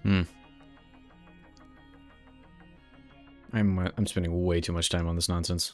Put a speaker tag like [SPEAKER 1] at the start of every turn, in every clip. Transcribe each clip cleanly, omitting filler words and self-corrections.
[SPEAKER 1] Hmm. I'm spending way too much time on this nonsense.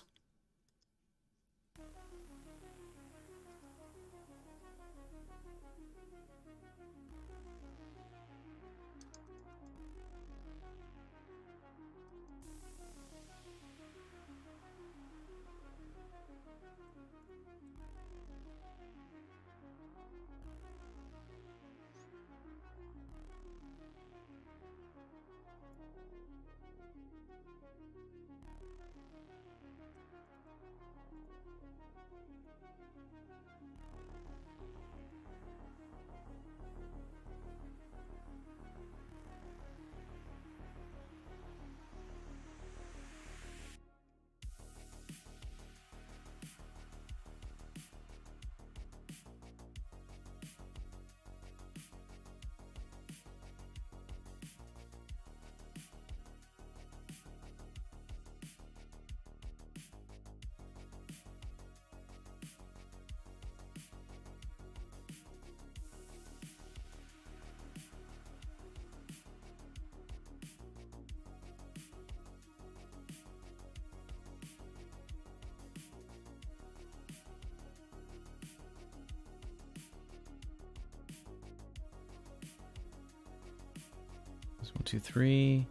[SPEAKER 1] That's 1, 2, 3.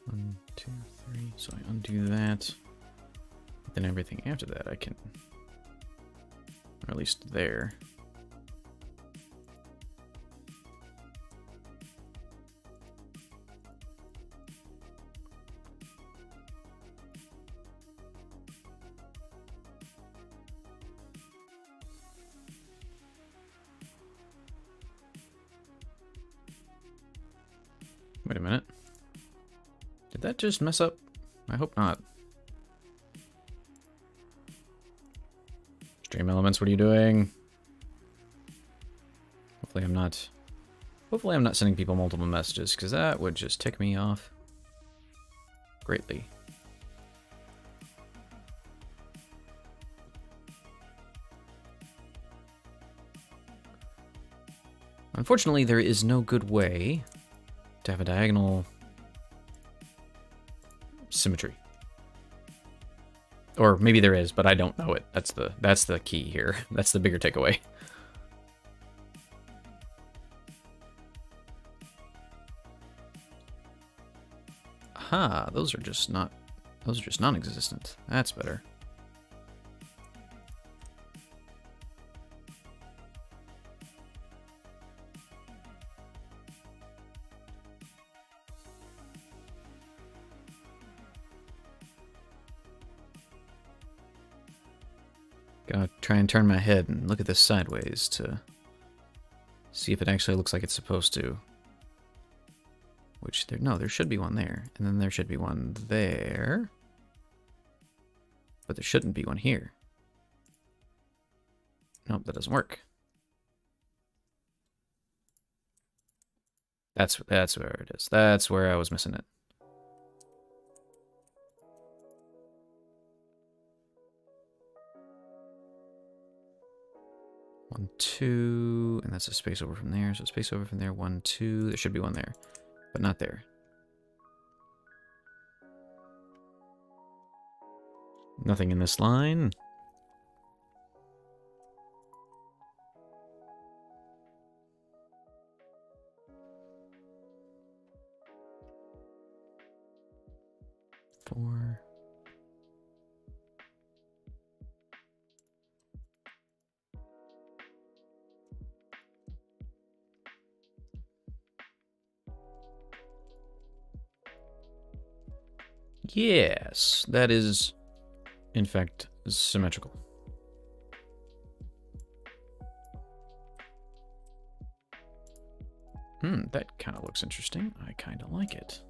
[SPEAKER 1] 1, 2, 3. So I undo that. But then everything after that I can, or at least there. Wait a minute. Did that just mess up? I hope not. Stream elements, what are you doing? Hopefully I'm not sending people multiple messages, because that would just tick me off greatly. Unfortunately, there is no good way to have a diagonal symmetry. Or maybe there is, but I don't know it. That's the key here. That's the bigger takeaway. Aha, those are just non-existent. That's better. Gotta try and turn my head and look at this sideways to see if it actually looks like it's supposed to. Which, there should be one there. And then there should be one there. But there shouldn't be one here. Nope, that doesn't work. That's where it is. That's where I was missing it. One, two, and that's a space over from there. So space over from there, 1, 2. There should be one there, but not there. Nothing in this line. Four. Yes, that is, in fact, symmetrical. That kind of looks interesting. I kind of like it.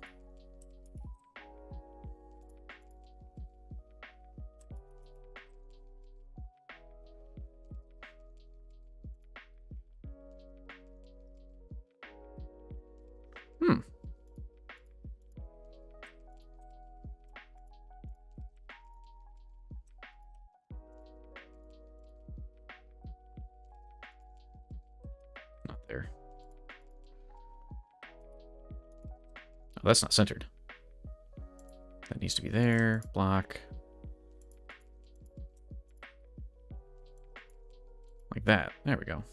[SPEAKER 1] Not there. Oh, that's not centered. That needs to be there. Block. Like that. There we go.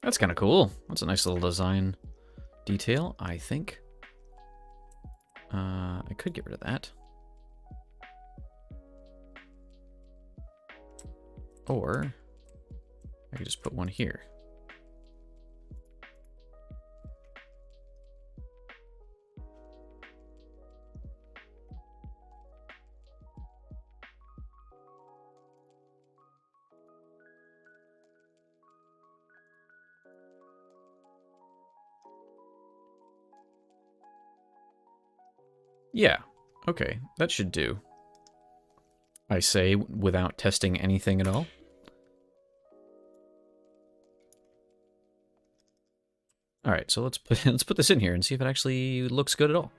[SPEAKER 1] That's kind of cool. That's a nice little design detail, I think. I could get rid of that. Or I could just put one here. Yeah, okay, that should do. I say without testing anything at all. All right, so let's put this in here and see if it actually looks good at all.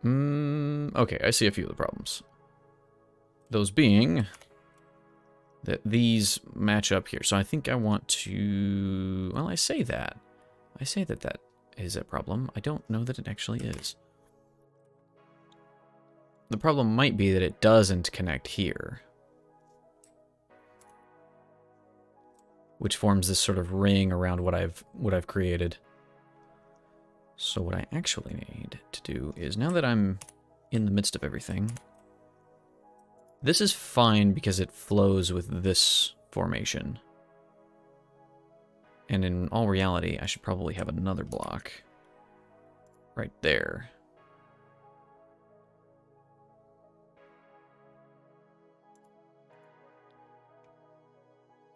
[SPEAKER 1] Okay, I see a few of the problems. Those being that these match up here. So I think I want to... Well, I say that. I say that that is a problem. I don't know that it actually is. The problem might be that it doesn't connect here, which forms this sort of ring around what I've created. So what I actually need to do is, now that I'm in the midst of everything, this is fine because it flows with this formation. And in all reality, I should probably have another block right there.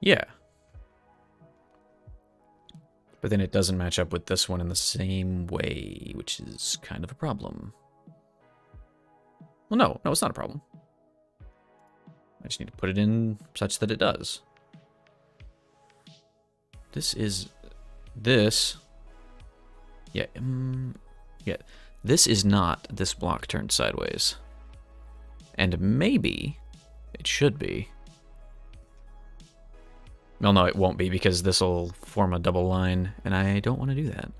[SPEAKER 1] Yeah. But then it doesn't match up with this one in the same way, which is kind of a problem. Well, no, it's not a problem. I just need to put it in such that it does. Yeah, this is not this block turned sideways. And maybe it should be. Well, no, it won't be because this will form a double line, and I don't want to do that.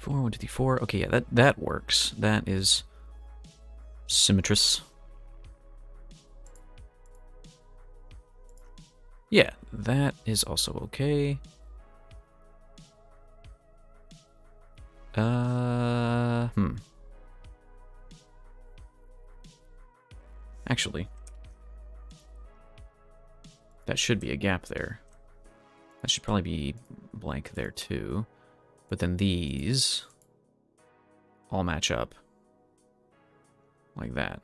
[SPEAKER 1] One, two, three, four. Okay, yeah, that works. That is symmetrous. Yeah, that is also okay. Actually, that should be a gap there. That should probably be blank there too. But then these all match up like that.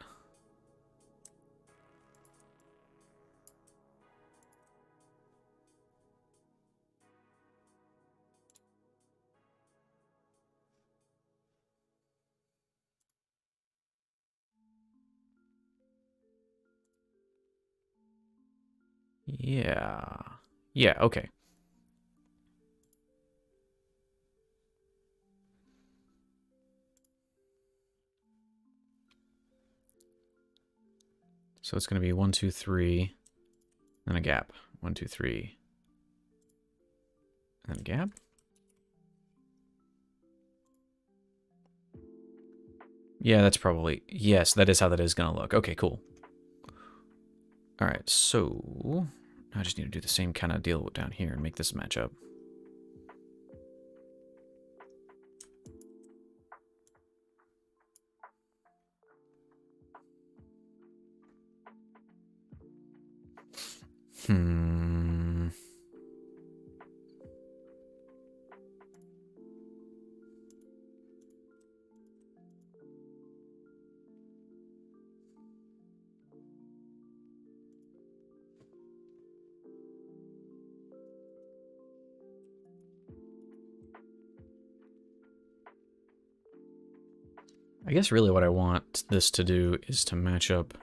[SPEAKER 1] Yeah. Yeah, okay. So it's going to be 1, 2, 3, and a gap. 1, 2, 3, and a gap. Yeah, that's probably... Yes, that is how that is going to look. Okay, cool. All right, so I just need to do the same kind of deal down here and make this match up. I guess really what I want this to do is to match up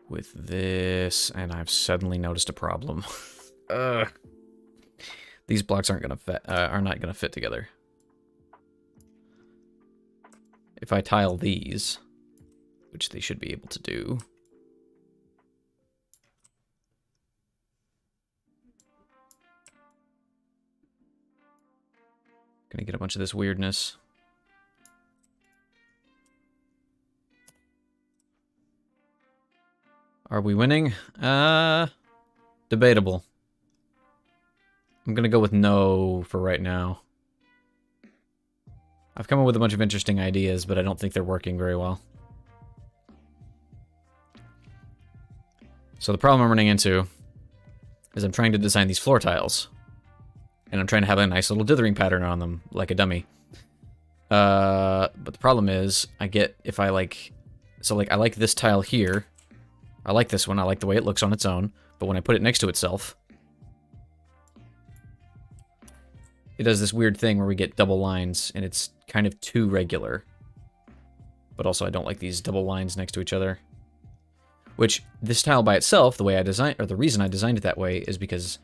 [SPEAKER 1] with this, and I've suddenly noticed a problem. Ugh. These blocks aren't gonna fit, are not gonna fit together. If I tile these, which they should be able to do. Gonna get a bunch of this weirdness. Are we winning? Debatable. I'm gonna go with no for right now. I've come up with a bunch of interesting ideas, but I don't think they're working very well. So the problem I'm running into is I'm trying to design these floor tiles. And I'm trying to have a nice little dithering pattern on them, like a dummy. But the problem is, I get, if I like... So, like, I like this tile here. I like this one, I like the way it looks on its own. But when I put it next to itself, it does this weird thing where we get double lines, and it's kind of too regular. But also, I don't like these double lines next to each other. Which, this tile by itself, the way I designed, or the reason I designed it that way, is because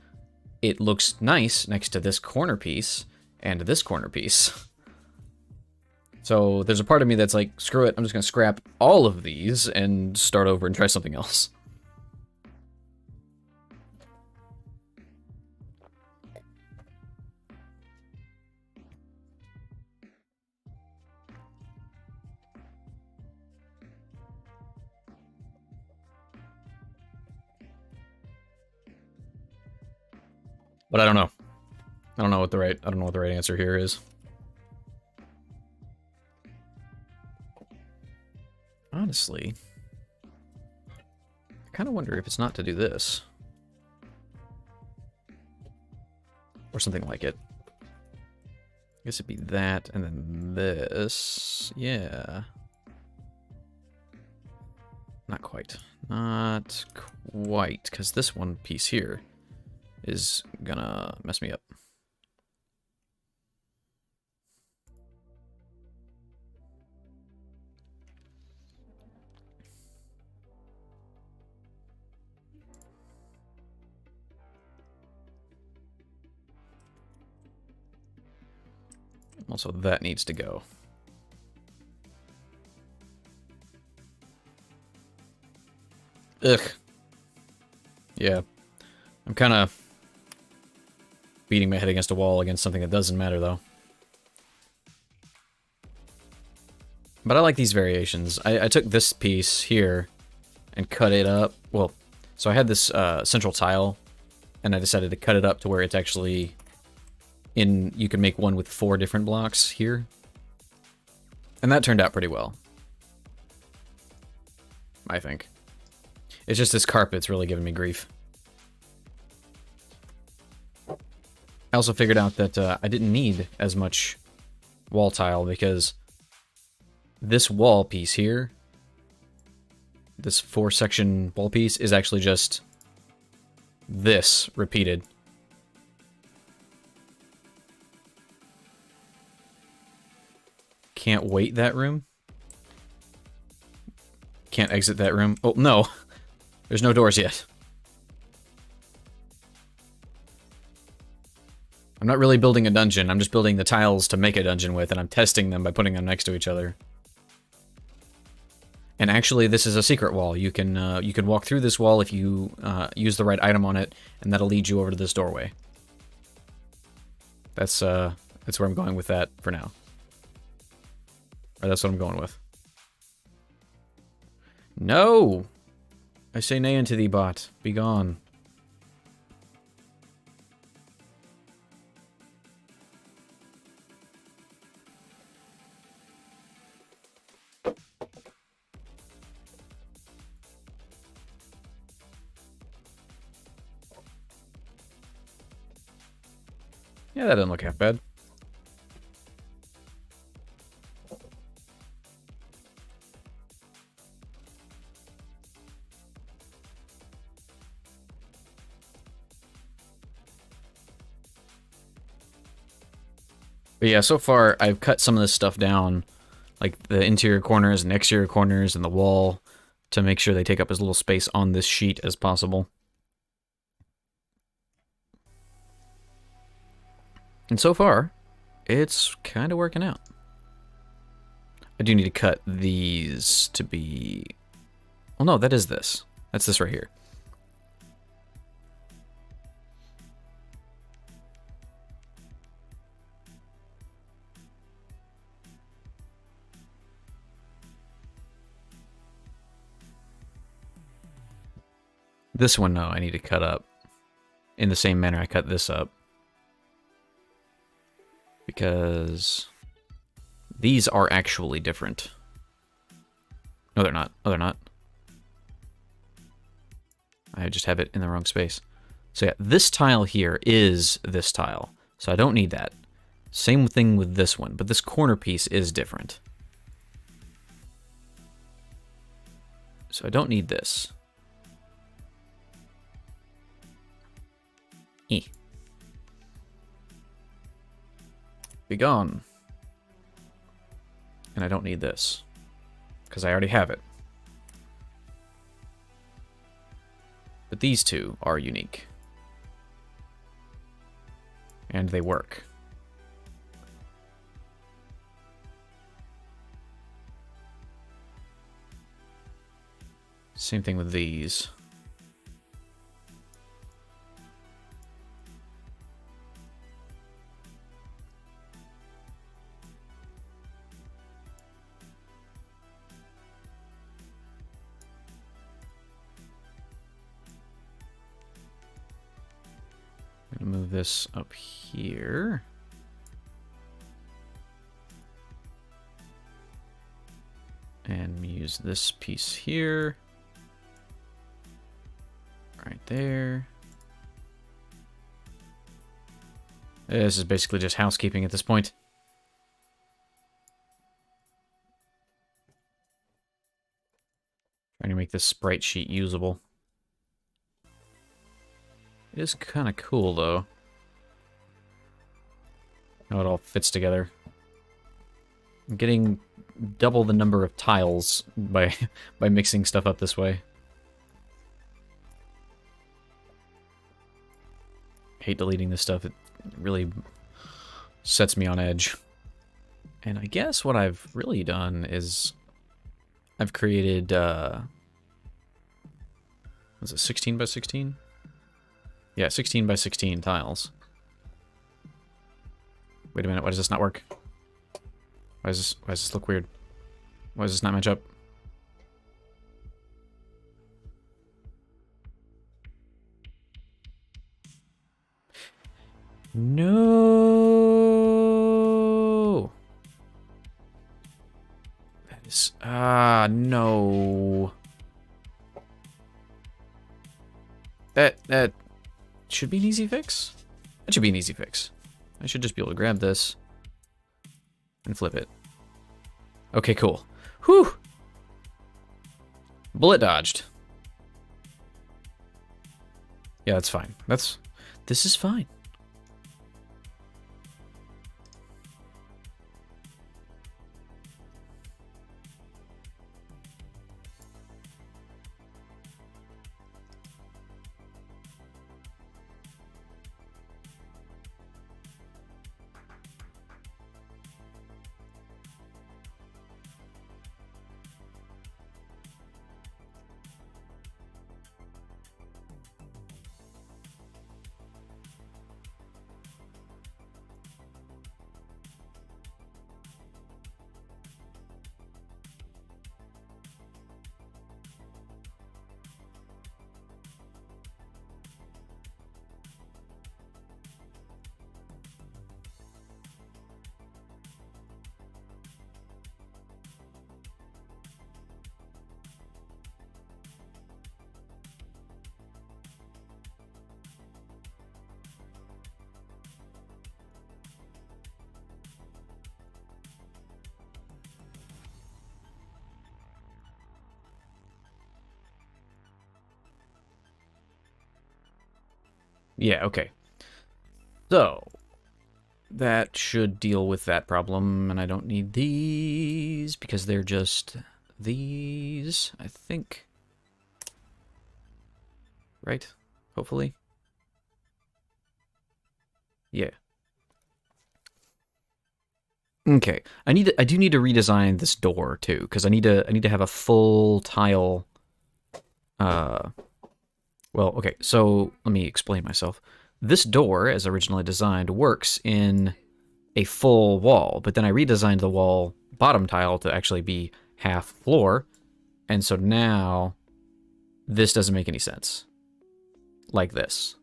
[SPEAKER 1] it looks nice next to this corner piece and this corner piece. So there's a part of me that's like, screw it, I'm just gonna scrap all of these and start over and try something else. But I don't know. I don't know what the right answer here is. Honestly, I kind of wonder if it's not to do this. Or something like it. I guess it'd be that, and then this. Yeah. Not quite. Not quite, because this one piece here is gonna mess me up. Also, that needs to go. Ugh. Yeah. I'm kind of beating my head against a wall against something that doesn't matter, though. But I like these variations. I took this piece here and cut it up. Well, so I had this central tile, and I decided to cut it up to where it's actually in... You can make one with 4 different blocks here. And that turned out pretty well, I think. It's just this carpet's really giving me grief. I also figured out that I didn't need as much wall tile because this wall piece here, this 4-section wall piece, is actually just this repeated. Can't wait that room. Can't exit that room. Oh, no. There's no doors yet. I'm not really building a dungeon, I'm just building the tiles to make a dungeon with, and I'm testing them by putting them next to each other. And actually, this is a secret wall. You can walk through this wall if you use the right item on it, and that'll lead you over to this doorway. That's where I'm going with that for now. Or that's what I'm going with. No! I say nay unto thee, bot. Be gone. Yeah, that doesn't look half bad. But yeah, so far I've cut some of this stuff down like the interior corners and exterior corners and the wall to make sure they take up as little space on this sheet as possible. And so far, it's kind of working out. I do need to cut these to be... Well, no, that is this. That's this right here. This one, no, I need to cut up in the same manner I cut this up. Because these are actually different. No, they're not. Oh, they're not. I just have it in the wrong space. So yeah, this tile here is this tile. So I don't need that. Same thing with this one, but this corner piece is different. So I don't need this. Be gone. And I don't need this, because I already have it. But these two are unique. And they work. Same thing with these. I'm gonna move this up here. And use this piece here. Right there. This is basically just housekeeping at this point. Trying to make this sprite sheet usable. It is kind of cool, though. How it all fits together. I'm getting double the number of tiles by mixing stuff up this way. Hate deleting this stuff. It really sets me on edge. And I guess what I've really done is I've created was it 16 by 16? Yeah, 16 by 16 tiles. Wait a minute, why does this not work? Why does this look weird? Why does this not match up? No. That is no. That should be an easy fix. That should be an easy fix. I should just be able to grab this and flip it. Okay, cool. Whew. Bullet dodged. Yeah, that's fine. This is fine. Yeah, okay. So, that should deal with that problem, and I don't need these because they're just these, I think. Right? Hopefully. Yeah. Okay. I do need to redesign this door too, because I need to have a full tile. Well, okay. So let me explain myself. This door, as originally designed, works in a full wall, but then I redesigned the wall bottom tile to actually be half floor, and so now this doesn't make any sense. Like this.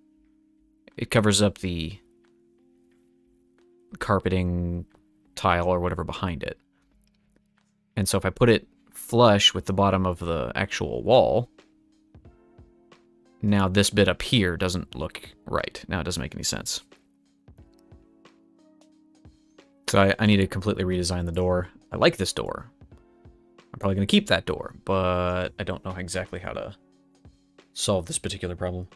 [SPEAKER 1] It covers up the carpeting tile or whatever behind it. And so if I put it flush with the bottom of the actual wall, now this bit up here doesn't look right. Now it doesn't make any sense. So I need to completely redesign the door. I like this door. I'm probably going to keep that door, but I don't know exactly how to solve this particular problem.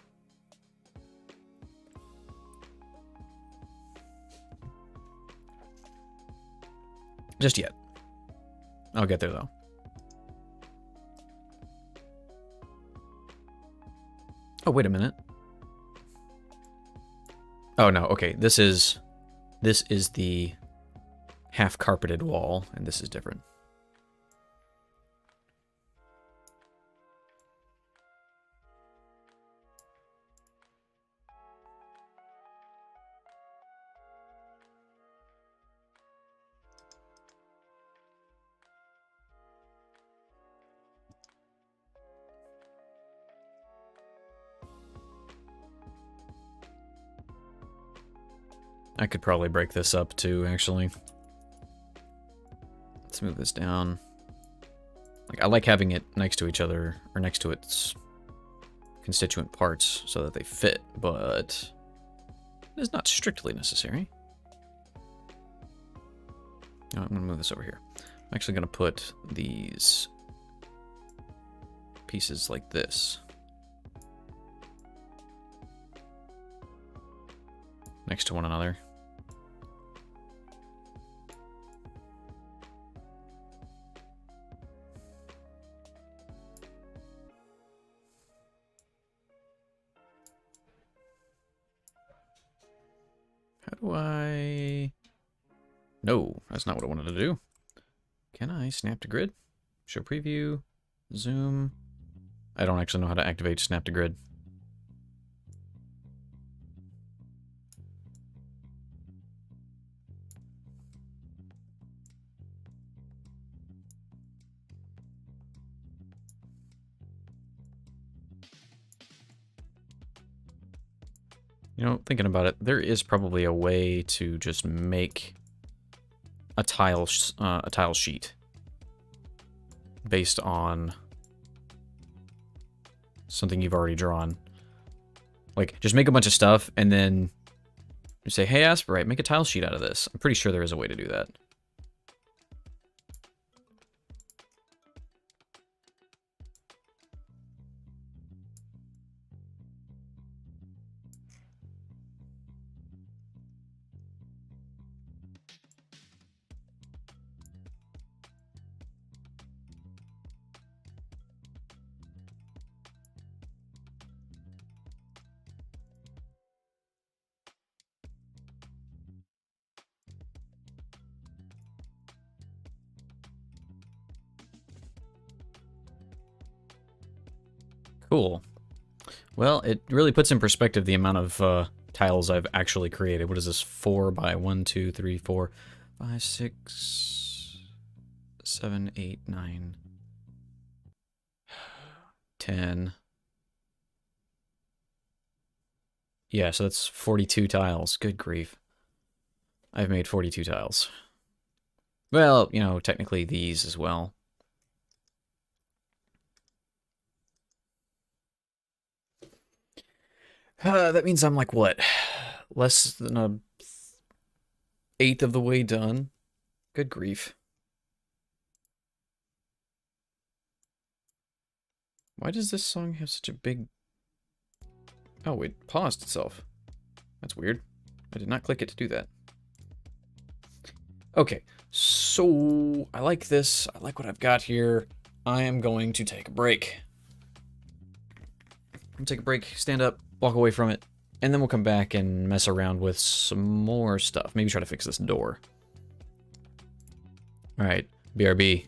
[SPEAKER 1] Just yet. I'll get there, though. Oh, wait a minute. Oh, no, okay. This is the half-carpeted wall, and this is different. I could probably break this up too, actually. Let's move this down. Like, I like having it next to each other, or next to its constituent parts, so that they fit, but it is not strictly necessary. No, I'm going to move this over here. I'm actually going to put these pieces like this. Next to one another. How do I... No, that's not what I wanted to do. Can I snap to grid? Show preview, zoom. I don't actually know how to activate snap to grid. You know, thinking about it, there is probably a way to just make a tile sheet based on something you've already drawn. Like, just make a bunch of stuff and then you say, "Hey, Asperite, make a tile sheet out of this." I'm pretty sure there is a way to do that. Cool. Well, it really puts in perspective the amount of tiles I've actually created. What is this? 4 by 1, 2, 3, 4, 5, 6, 7, 8, 9, 10. Yeah, so that's 42 tiles. Good grief. I've made 42 tiles. Well, you know, technically these as well. That means I'm like, what? Less than a eighth of the way done? Good grief. Why does this song have such a big... Oh, it paused itself. That's weird. I did not click it to do that. Okay, so I like this. I like what I've got here. I am going to take a break. I'm gonna take a break, stand up, walk away from it, and then we'll come back and mess around with some more stuff. Maybe try to fix this door. Alright, BRB.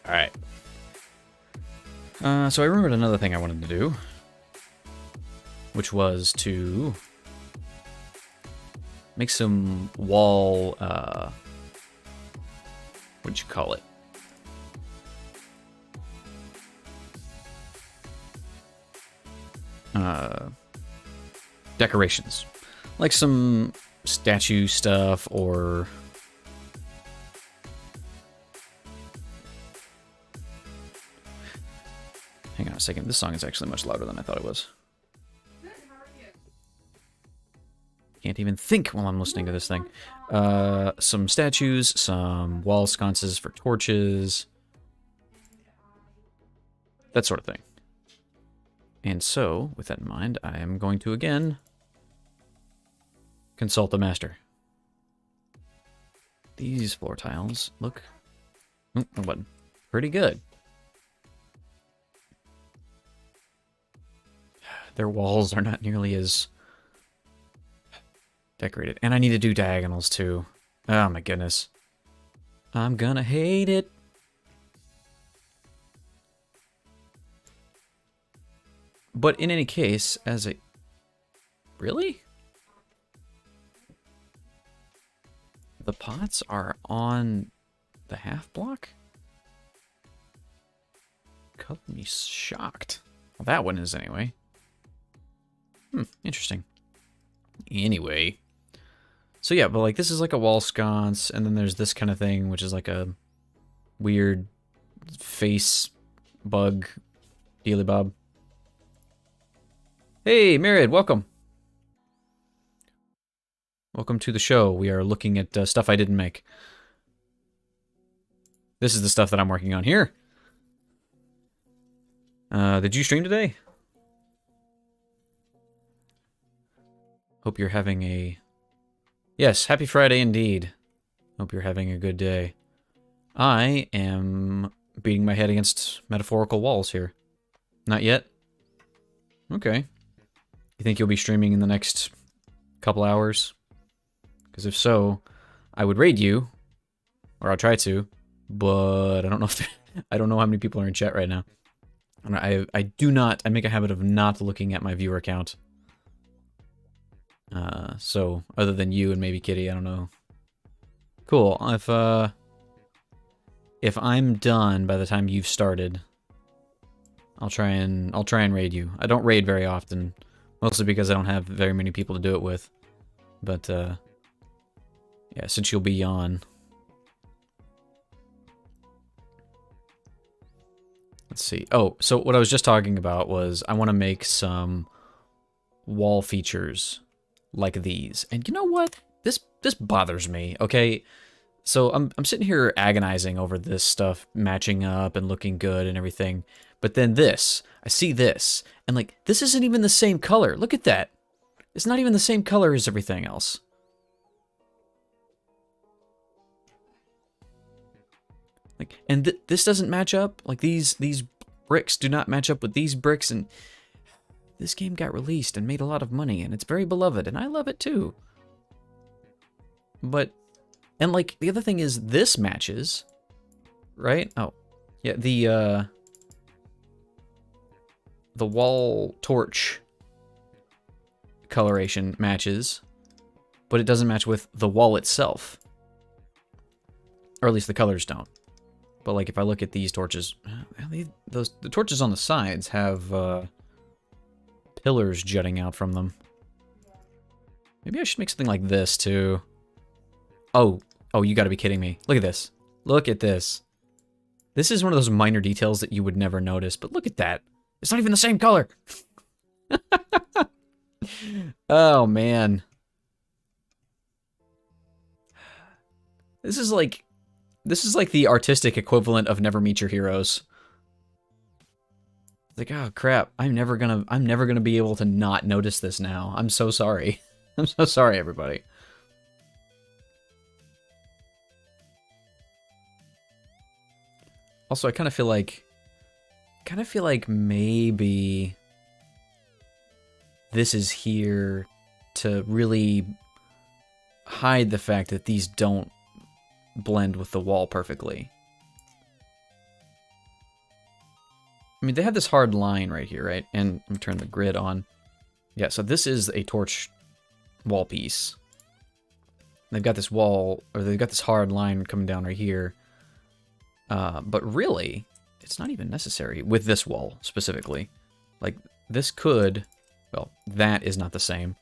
[SPEAKER 1] Alright. So I remembered another thing I wanted to do, which was to make some wall, what'd you call it? Decorations. Like some statue stuff, or hang on a second, this song is actually much louder than I thought it was. Can't even think while I'm listening to this thing. Some statues, some wall sconces for torches, that sort of thing. And so, with that in mind, I am going to again consult the master. These floor tiles look pretty good. Their walls are not nearly as decorated. And I need to do diagonals too. Oh my goodness. I'm gonna hate it. But in any case, as a... Really? The pots are on the half block? Cut me shocked. Well, that one is anyway. Interesting. Anyway. So yeah, but like this is like a wall sconce, and then there's this kind of thing, which is like a weird face bug dealy bob. Hey, Myriad, welcome. Welcome to the show. We are looking at stuff I didn't make. This is the stuff that I'm working on here. Did you stream today? Hope you're having a... Yes, happy Friday indeed. Hope you're having a good day. I am beating my head against metaphorical walls here. Not yet? Okay. You think you'll be streaming in the next couple hours? Because if so, I would raid you, or I'll try to, but I don't know if I don't know how many people are in chat right now. And I do not. I make a habit of not looking at my viewer count. So other than you and maybe Kitty, I don't know. Cool. If I'm done by the time you've started, I'll try and raid you. I don't raid very often. Mostly because I don't have very many people to do it with. But, yeah, since you'll be on. Let's see. Oh, so what I was just talking about was I want to make some wall features like these. And you know what? This bothers me, okay? So I'm sitting here agonizing over this stuff matching up and looking good and everything. But then this, I see this, and like, this isn't even the same color. Look at that. It's not even the same color as everything else. Like, and this doesn't match up. Like, these bricks do not match up with these bricks, and this game got released and made a lot of money, and it's very beloved, and I love it too. But, and like, the other thing is this matches, right? Oh, yeah, the wall torch coloration matches, but it doesn't match with the wall itself. Or at least the colors don't. But like if I look at these torches, the torches on the sides have pillars jutting out from them. Maybe I should make something like this too. Oh, you gotta be kidding me. Look at this. Look at this. This is one of those minor details that you would never notice, but look at that. It's not even the same color. Oh, man. This is like the artistic equivalent of Never Meet Your Heroes. Like, oh crap, I'm never gonna be able to not notice this now. I'm so sorry. I'm so sorry, everybody. Also, I kind of feel like maybe this is here to really hide the fact that these don't blend with the wall perfectly. I mean, they have this hard line right here, right? And let me turn the grid on. Yeah, so this is a torch wall piece. They've got this wall, or they've got this hard line coming down right here. But really, it's not even necessary with this wall specifically. Like, this could, well, that is not the same.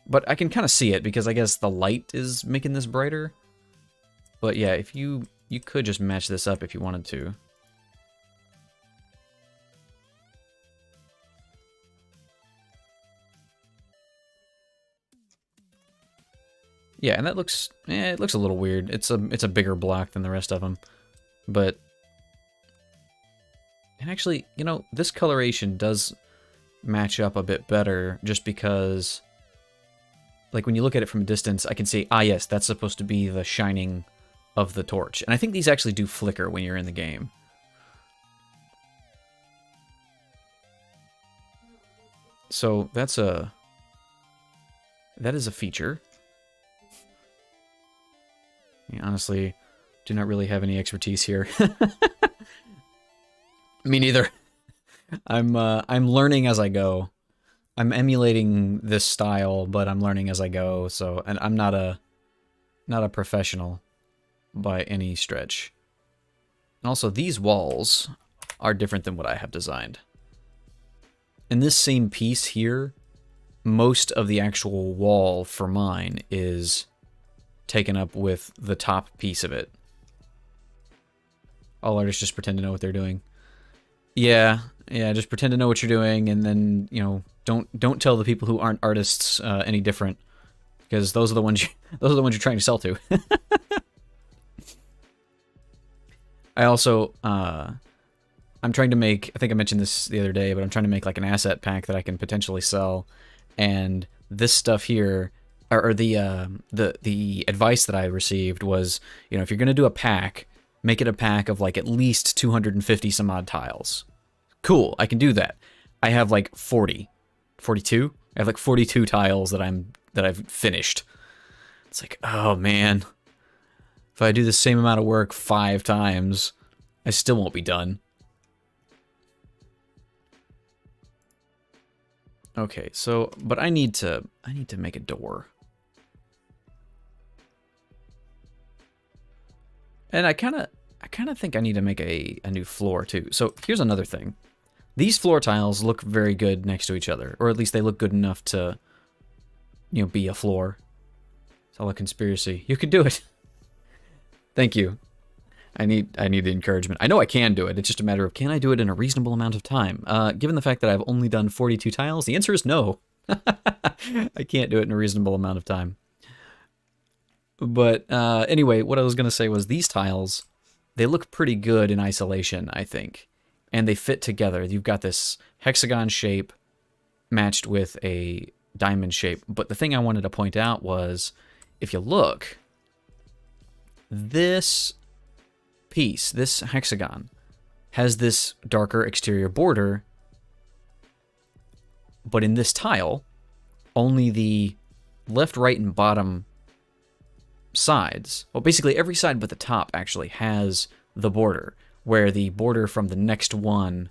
[SPEAKER 1] But I can kind of see it because I guess the light is making this brighter. But yeah, if you could just match this up if you wanted to. Yeah, and that looks, it looks a little weird. It's a bigger block than the rest of them, but, and actually, you know, this coloration does match up a bit better just because, like, when you look at it from a distance, I can see, ah, yes, that's supposed to be the shining of the torch. And I think these actually do flicker when you're in the game. So that is a feature. I honestly do not really have any expertise here. Me neither. I'm learning as I go. I'm emulating this style, but I'm learning as I go. So, and I'm not a professional by any stretch. And also, these walls are different than what I have designed. In this same piece here, most of the actual wall for mine is taken up with the top piece of it. All artists just pretend to know what they're doing. Yeah, just pretend to know what you're doing, and then, you know, don't tell the people who aren't artists any different, because those are the ones you're trying to sell to. I also I'm trying to make, I think I mentioned this the other day, but I'm trying to make like an asset pack that I can potentially sell, and this stuff here, or the advice that I received was, you know, if you're going to do a pack, make it a pack of like at least 250 some odd tiles. Cool, I can do that. I have like 42? I have like 42 tiles that I've finished. It's like, oh man. If I do the same amount of work 5 times, I still won't be done. Okay, so, but I need to make a door. And I kind of think I need to make a new floor too. So here's another thing. These floor tiles look very good next to each other, or at least they look good enough to, you know, be a floor. It's all a conspiracy. You can do it. Thank you. I need the encouragement. I know I can do it. It's just a matter of, can I do it in a reasonable amount of time? Given the fact that I've only done 42 tiles, the answer is no. I can't do it in a reasonable amount of time. But anyway, what I was going to say was these tiles, they look pretty good in isolation, I think. And they fit together. You've got this hexagon shape matched with a diamond shape. But the thing I wanted to point out was, if you look, this piece, this hexagon, has this darker exterior border. But in this tile, only the left, right, and bottom sides, well, basically every side but the top actually has the border, where the border from the next one,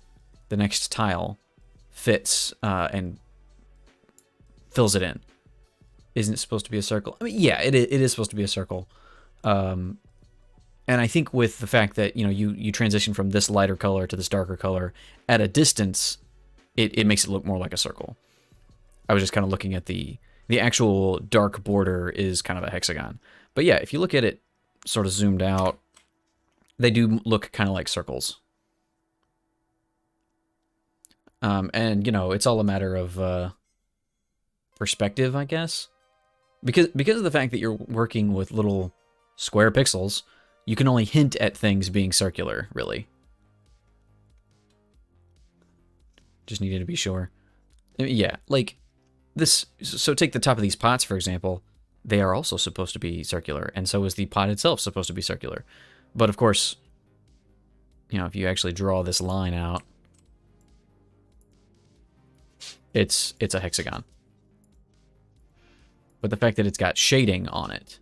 [SPEAKER 1] the next tile, fits and fills it in. Isn't it supposed to be a circle? I mean, yeah, it is supposed to be a circle. And I think with the fact that, you know, you transition from this lighter color to this darker color at a distance, it makes it look more like a circle. I was just kind of looking at the actual dark border is kind of a hexagon. But yeah, if you look at it sort of zoomed out, they do look kind of like circles. And, you know, it's all a matter of perspective, I guess. Because of the fact that you're working with little square pixels, you can only hint at things being circular, really. Just needed to be sure. I mean, yeah, like this. So take the top of these pots, for example. They are also supposed to be circular, and so is the pot itself supposed to be circular. But of course, you know, if you actually draw this line out, it's a hexagon. But the fact that it's got shading on it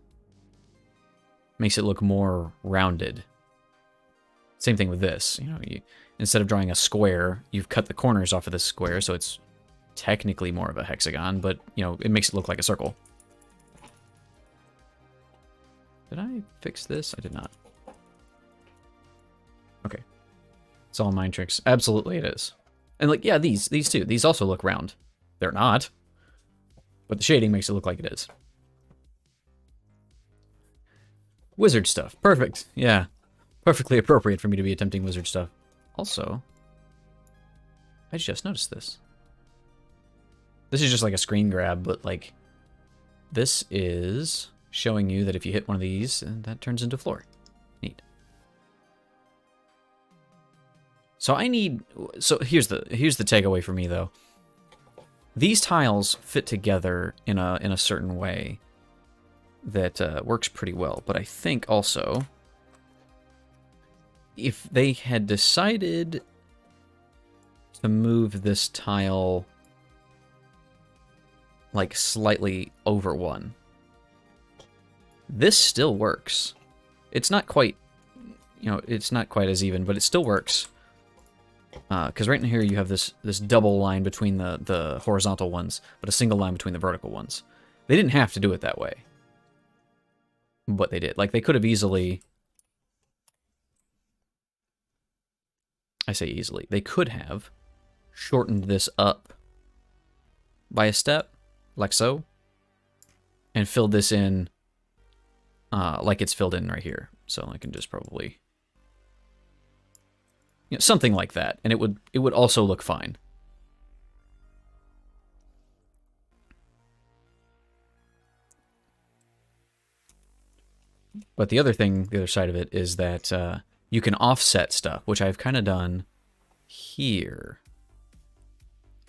[SPEAKER 1] makes it look more rounded. Same thing with this. You know, instead of drawing a square, you've cut the corners off of this square, so it's technically more of a hexagon, but, you know, it makes it look like a circle. Did I fix this? I did not. Okay. It's all mind tricks. Absolutely it is. And, like, yeah, these two. These also look round. They're not. But the shading makes it look like it is. Wizard stuff. Perfect. Yeah. Perfectly appropriate for me to be attempting wizard stuff. Also, I just noticed this. This is just like a screen grab, but, like, this is showing you that if you hit one of these, that turns into floor. Neat. So I need... So here's the takeaway for me, though. These tiles fit together in a certain way that works pretty well. But I think also, if they had decided to move this tile like slightly over one, this still works. It's not quite, you know, it's not quite as even, but it still works. Because right in here you have this double line between the horizontal ones, but a single line between the vertical ones. They didn't have to do it that way, but they did. Like, they could have easily... I say easily. They could have shortened this up by a step, like so, and filled this in like it's filled in right here. So I can just probably... You know, something like that, and it would also look fine. But the other thing, the other side of it, is that you can offset stuff, which I've kind of done here.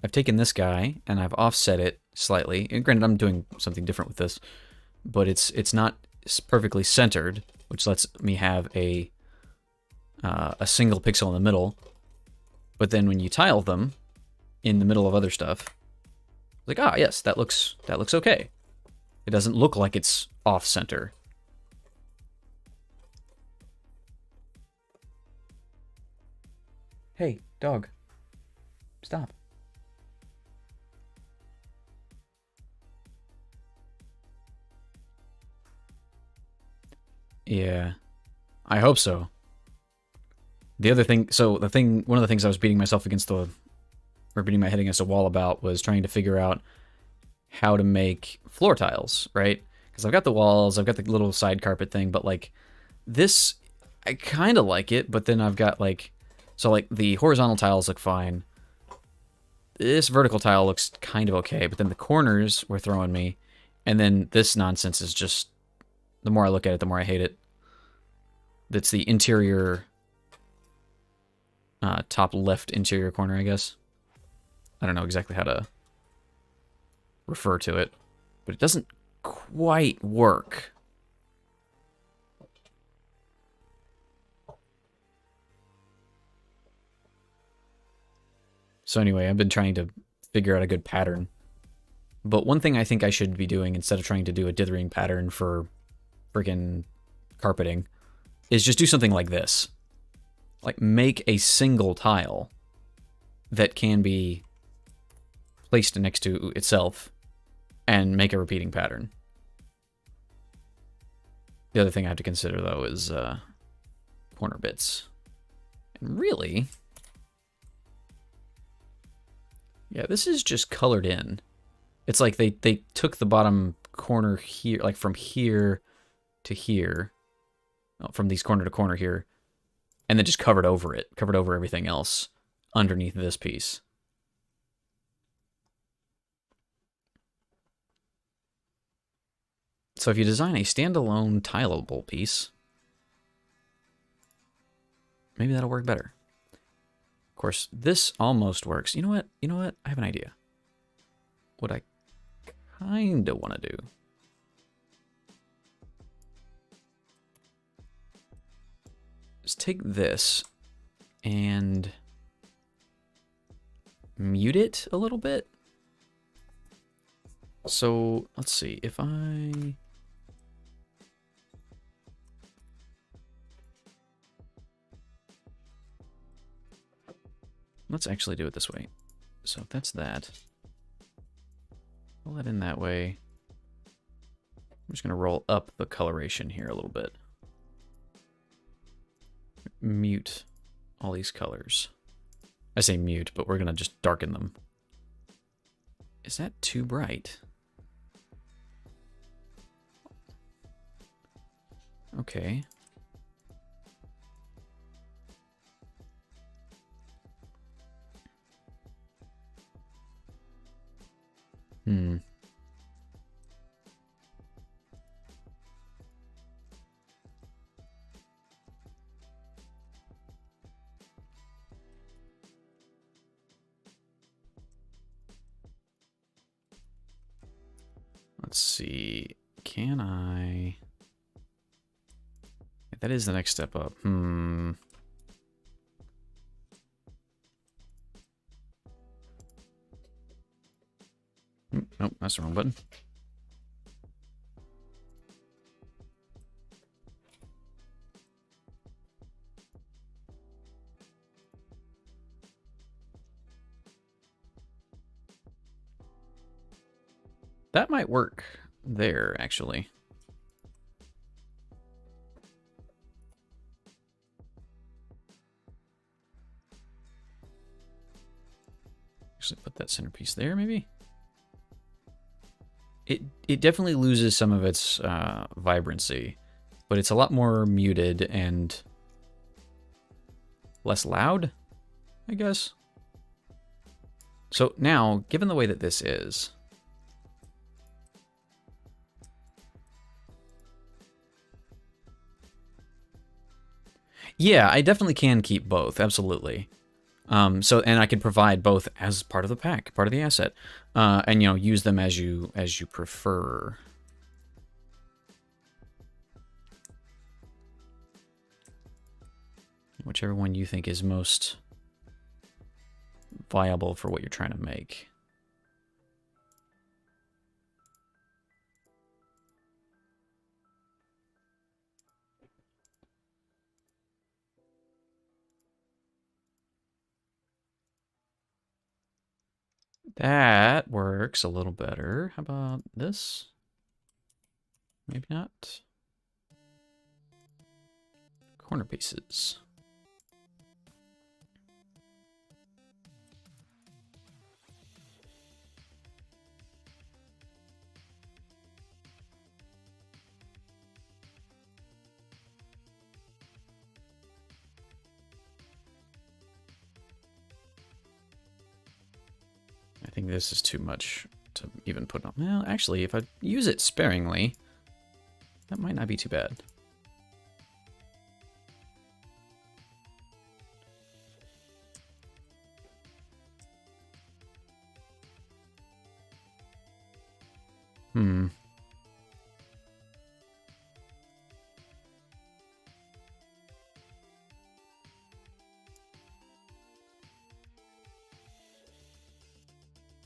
[SPEAKER 1] I've taken this guy and I've offset it slightly. And granted, I'm doing something different with this, but it's not perfectly centered, which lets me have a single pixel in the middle. But then when you tile them in the middle of other stuff, like, ah, yes, that looks okay. It doesn't look like it's off center. Hey, dog. Stop. Yeah. I hope so. The other thing, one of the things I was beating myself against or beating my head against a wall about was trying to figure out how to make floor tiles, right? Because I've got the walls, I've got the little side carpet thing, but, like, this, I kind of like it, but then I've got, like, so, like, the horizontal tiles look fine. This vertical tile looks kind of okay, but then the corners were throwing me, and then this nonsense is just, the more I look at it, the more I hate it. That's the interior... top left interior corner, I guess. I don't know exactly how to refer to it, but it doesn't quite work. So anyway, I've been trying to figure out a good pattern. But one thing I think I should be doing, instead of trying to do a dithering pattern for friggin' carpeting, is just do something like this. Like, make a single tile that can be placed next to itself and make a repeating pattern. The other thing I have to consider, though, is corner bits. And really... Yeah, this is just colored in. It's like they took the bottom corner here, like from here to here, from these corner to corner here, and then just covered over it, covered over everything else underneath this piece. So if you design a standalone tileable piece, maybe that'll work better. Of course, this almost works. You know what? You know what? I have an idea. What I kind of want to do is take this and mute it a little bit. So let's see if I... let's actually do it this way. So that's that. Pull that in that way. I'm just going to roll up the coloration here a little bit. Mute all these colors. I say mute, but we're going to just darken them. Is that too bright? Okay. Let's see. Can I... That is the next step up. Nope, that's the wrong button. That might work there, actually. Actually, put that centerpiece there, maybe? It definitely loses some of its vibrancy, but it's a lot more muted and less loud, I guess. So now, given the way that this is, yeah, I definitely can keep both, absolutely. And I can provide both as part of the pack, part of the asset, and use them as you prefer. Whichever one you think is most viable for what you're trying to make. That works a little better. How about this? Maybe not. Corner pieces. I think this is too much to even put on. Well, actually, if I use it sparingly, that might not be too bad.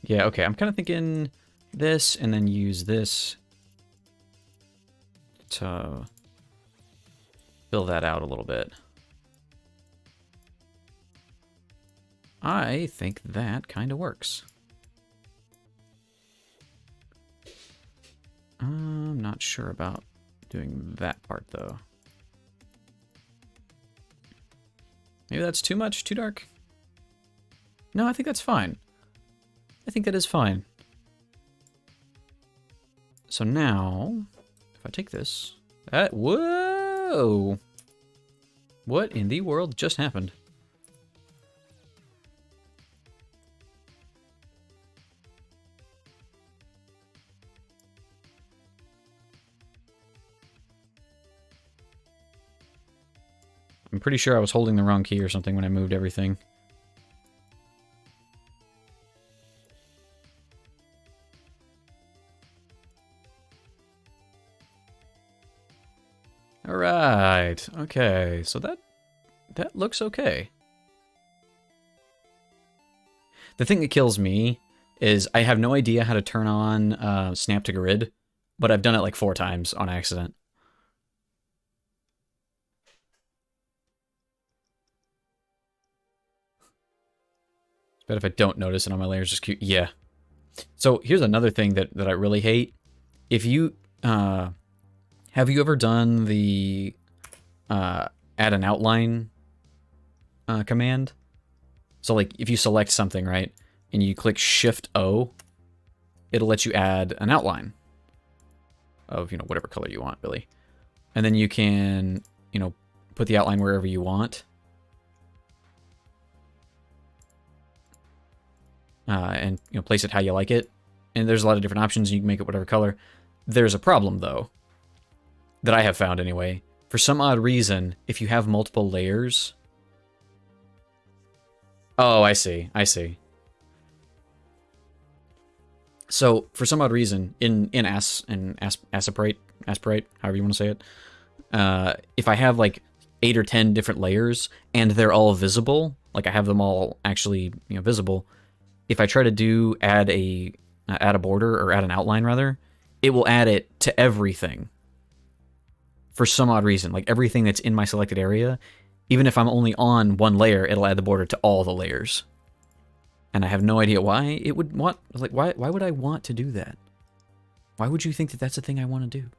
[SPEAKER 1] Yeah, okay, I'm kind of thinking this and then use this to fill that out a little bit. I think that kind of works. I'm not sure about doing that part, though. Maybe that's too much, too dark? No, I think that's fine. I think that is fine. So now, if I take this... Whoa! What in the world just happened? I'm pretty sure I was holding the wrong key or something when I moved everything. All right. Okay. So that looks okay. The thing that kills me is I have no idea how to turn on snap to grid, but I've done it like 4 times on accident. But if I don't notice it on my layers, just cute. Yeah. So here's another thing that I really hate. If you have you ever done the add an outline command? So like if you select something, right, and you click Shift O, it'll let you add an outline of, whatever color you want, really. And then you can, put the outline wherever you want. And place it how you like it. And there's a lot of different options. You can make it whatever color. There's a problem, though, that I have found anyway. For some odd reason, if you have multiple layers... Oh, I see. I see. So, for some odd reason, in Asprite, however you want to say it, if I have like 8 or 10 different layers and they're all visible, like I have them all actually visible, if I try to add a border or add an outline rather, it will add it to everything. For some odd reason, like everything that's in my selected area, even if I'm only on one layer, it'll add the border to all the layers. And I have no idea why it would want, like, why would I want to do that? Why would you think that that's a thing I want to do?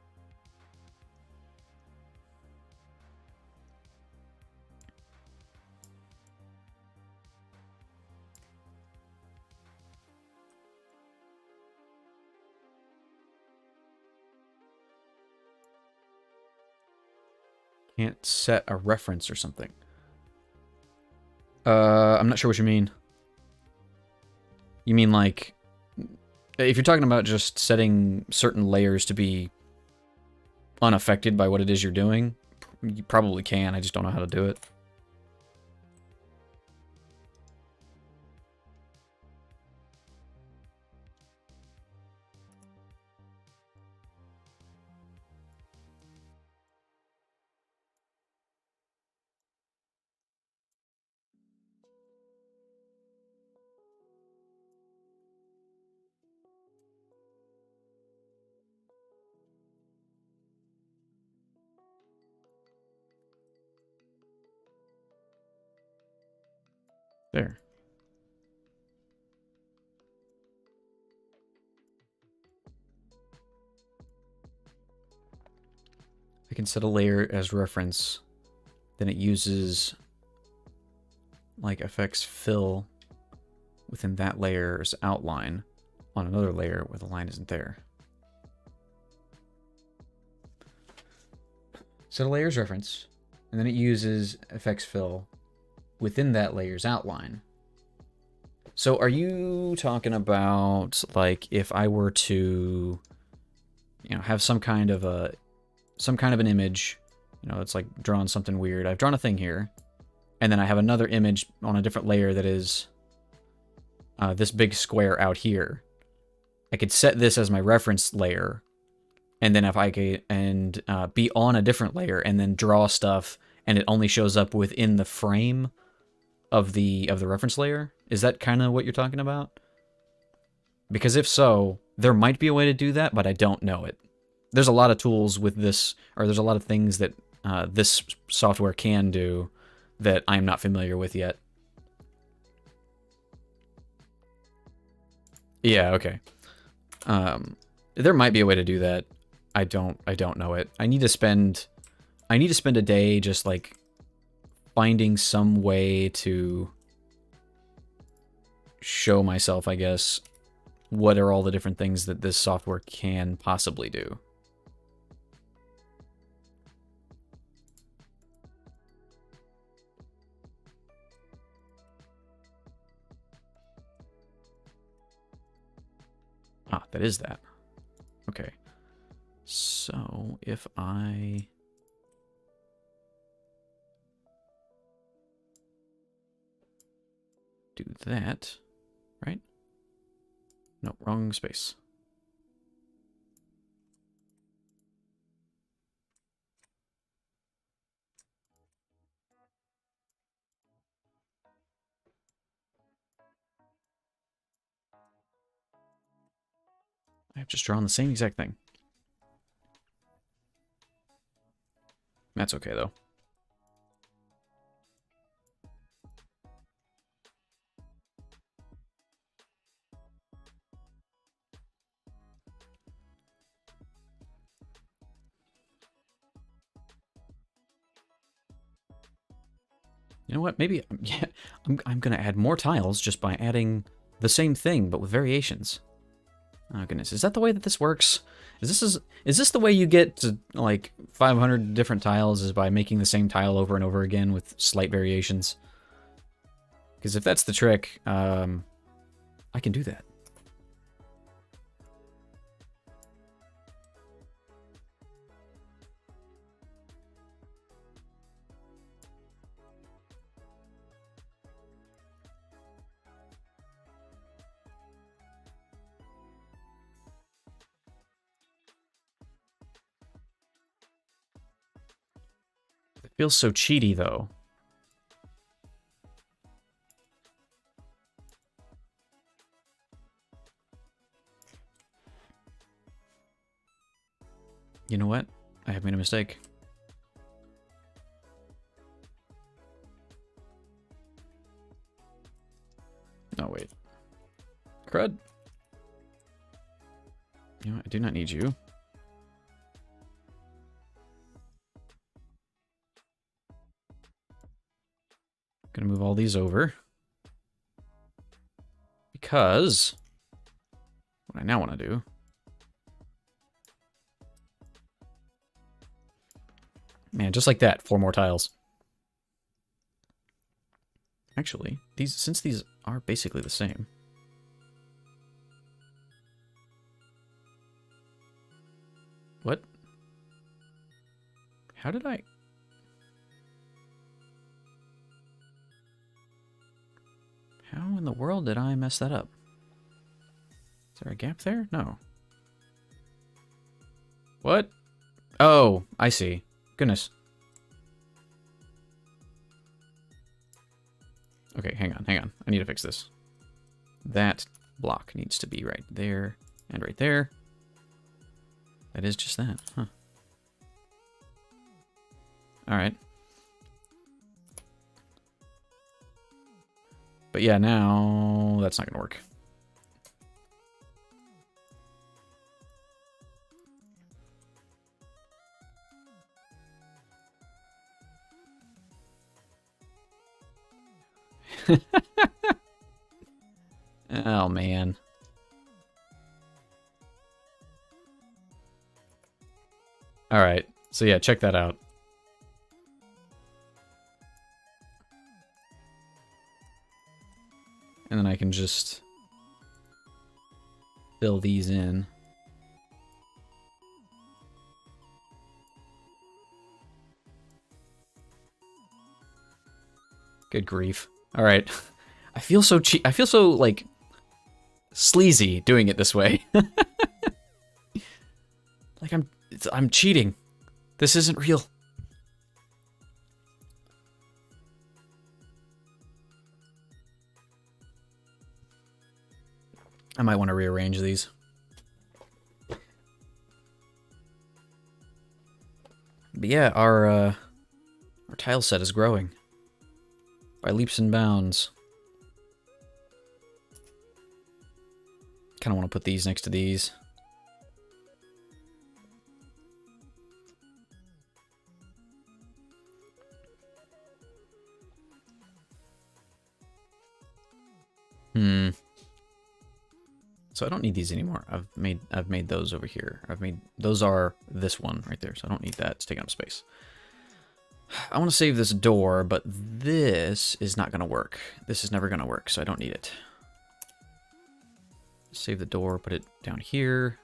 [SPEAKER 1] Can't set a reference or something. I'm not sure what you mean. You mean like, if you're talking about just setting certain layers to be unaffected by what it is you're doing, you probably can. I just don't know how to do it. There. I can set a layer as reference, then it uses like affects fill within that layer's outline on another layer where the line isn't there. Set a layer's reference, and then it uses affects fill within that layer's outline. So are you talking about like if I were to have some kind of an image, it's like drawn something weird. I've drawn a thing here, and then I have another image on a different layer that is this big square out here. I could set this as my reference layer, and then if I could be on a different layer and then draw stuff, and it only shows up within the frame of the reference layer. Is that kind of what you're talking about? Because if so, there might be a way to do that, but I don't know it. There's a lot of tools with this, or there's a lot of things that this software can do that I'm not familiar with yet. Yeah, okay. There might be a way to do that. I don't know it. I need to spend a day just like finding some way to show myself, I guess, what are all the different things that this software can possibly do. Ah, that is that. Okay. So, if I... do that, right? No, wrong space. I've just drawn the same exact thing. That's okay, though. You know what? Maybe, yeah, I'm gonna add more tiles just by adding the same thing, but with variations. Oh goodness, is that the way that this works? Is this the way you get to, like, 500 different tiles, is by making the same tile over and over again with slight variations? Because if that's the trick, I can do that. It feels so cheaty, though. You know what? I have made a mistake. No, wait. Crud. You know what? I do not need you. Gonna move all these over. Because what I now want to do Man, just like that, 4 more tiles. Actually, since these are basically the same. What? How did I... How in the world did I mess that up? Is there a gap there? No. What? Oh, I see. Goodness. Okay, hang on. I need to fix this. That block needs to be right there and right there. That is just that, huh? Alright. But yeah, now that's not gonna work. Oh, man. Alright, so yeah, check that out. And then I can just fill these in. Good grief. Alright. I feel so like sleazy doing it this way. Like I'm cheating. This isn't real. I might want to rearrange these. But yeah, our tile set is growing by leaps and bounds. Kind of want to put these next to these. So I don't need these anymore. I've made those over here. Those are this one right there, so I don't need that. It's taking up space. I want to save this door, but this is not going to work. This is never going to work, so I don't need it. Save the door, put it down here.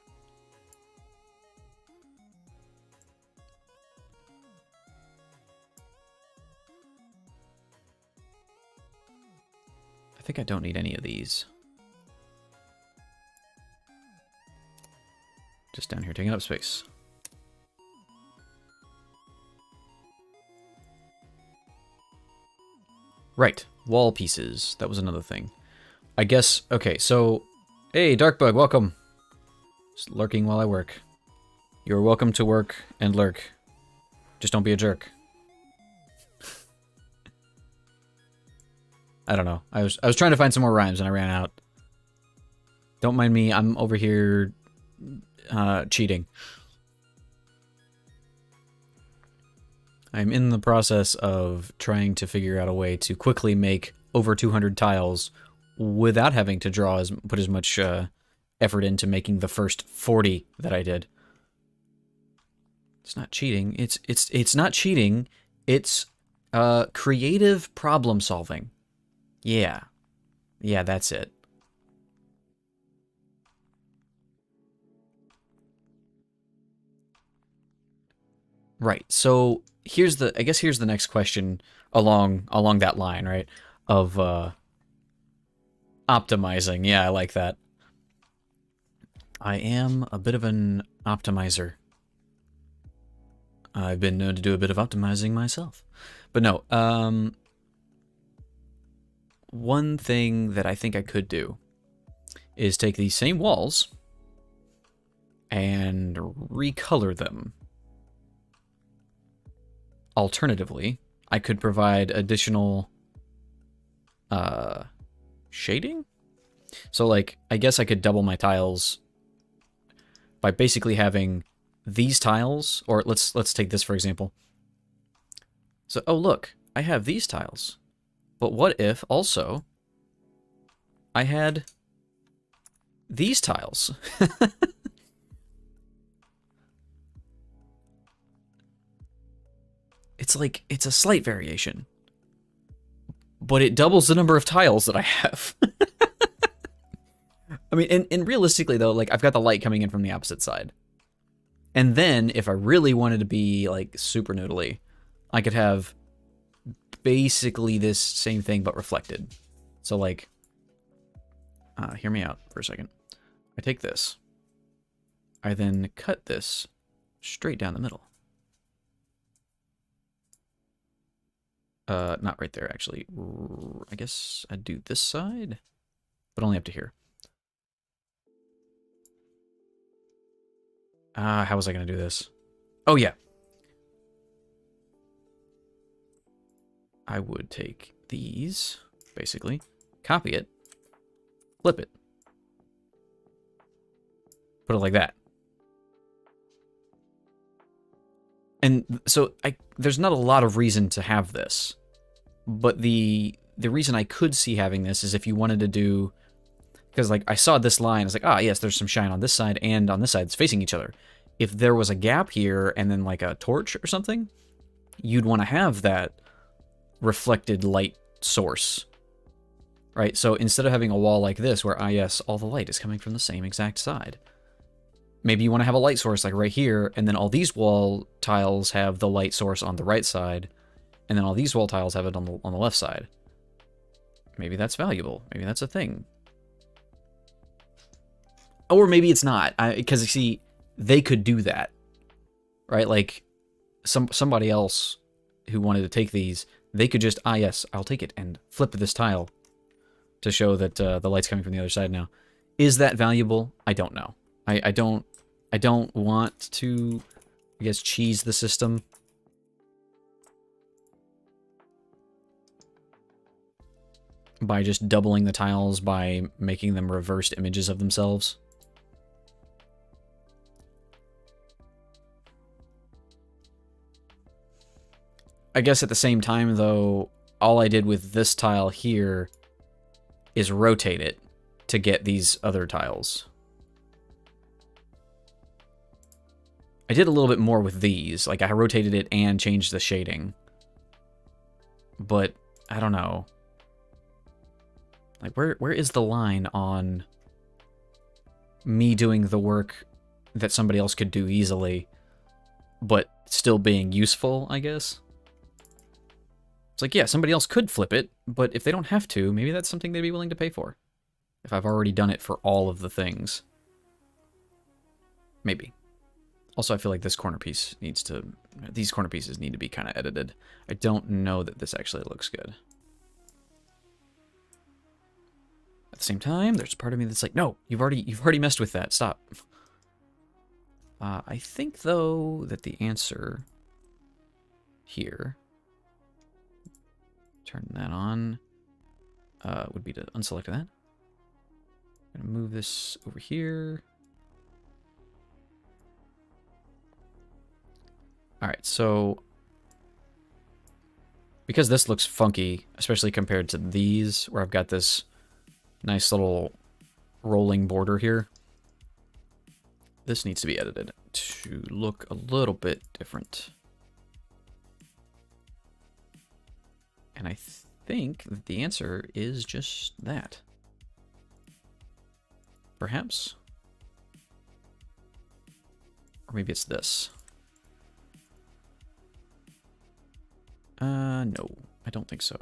[SPEAKER 1] I think I don't need any of these. Just down here, taking up space. Right, wall pieces. That was another thing. I guess, okay, so... Hey, Darkbug, welcome. Just lurking while I work. You're welcome to work and lurk. Just don't be a jerk. I don't know. I was trying to find some more rhymes and I ran out. Don't mind me, I'm over here... cheating. I'm in the process of trying to figure out a way to quickly make over 200 tiles without having to put as much effort into making the first 40 that I did. It's not cheating. It's not cheating. It's creative problem solving. Yeah. Yeah, that's it. Right. So I guess here's the next question along that line, right? Of optimizing. Yeah, I like that. I am a bit of an optimizer. I've been known to do a bit of optimizing myself. But no, one thing that I think I could do is take these same walls and recolor them. Alternatively, I could provide additional shading. So like, I guess I could double my tiles by basically having these tiles, or let's take this for example. So, oh look, I have these tiles. But what if also I had these tiles? It's like, it's a slight variation. But it doubles the number of tiles that I have. I mean, and realistically though, like I've got the light coming in from the opposite side. And then if I really wanted to be like super noodly, I could have basically this same thing but reflected. So like, hear me out for a second. I take this. I then cut this straight down the middle. Not right there, actually. I guess I'd do this side, but only up to here. How was I going to do this? Oh, yeah. I would take these, basically, copy it, flip it, put it like that. And so there's not a lot of reason to have this, but the reason I could see having this is if you wanted to do, because like I saw this line, I was like, ah, yes, there's some shine on this side and on this side, it's facing each other. If there was a gap here and then like a torch or something, you'd want to have that reflected light source, right? So instead of having a wall like this where, ah, yes, all the light is coming from the same exact side, maybe you want to have a light source like right here, and then all these wall tiles have the light source on the right side, and then all these wall tiles have it on the left side. Maybe that's valuable. Maybe that's a thing. Or maybe it's not, because you see, they could do that, right? Like somebody else who wanted to take these, they could just, ah, yes, I'll take it and flip this tile to show that the light's coming from the other side now. Is that valuable? I don't know. I don't want to, I guess, cheese the system. By just doubling the tiles by making them reversed images of themselves. I guess at the same time, though, all I did with this tile here is rotate it to get these other tiles. I did a little bit more with these. Like, I rotated it and changed the shading. But, I don't know. Like, where is the line on me doing the work that somebody else could do easily, but still being useful, I guess? It's like, yeah, somebody else could flip it, but if they don't have to, maybe that's something they'd be willing to pay for. If I've already done it for all of the things. Maybe. Also, I feel like this corner piece needs to... These corner pieces need to be kind of edited. I don't know that this actually looks good. At the same time, there's a part of me that's like, no, you've already messed with that. Stop. I think, though, that the answer here... Turn that on. Would be to unselect that. I'm gonna move this over here. All right, so because this looks funky, especially compared to these, where I've got this nice little rolling border here. This needs to be edited to look a little bit different. And I think that the answer is just that. Perhaps? Or maybe it's this. No, I don't think so.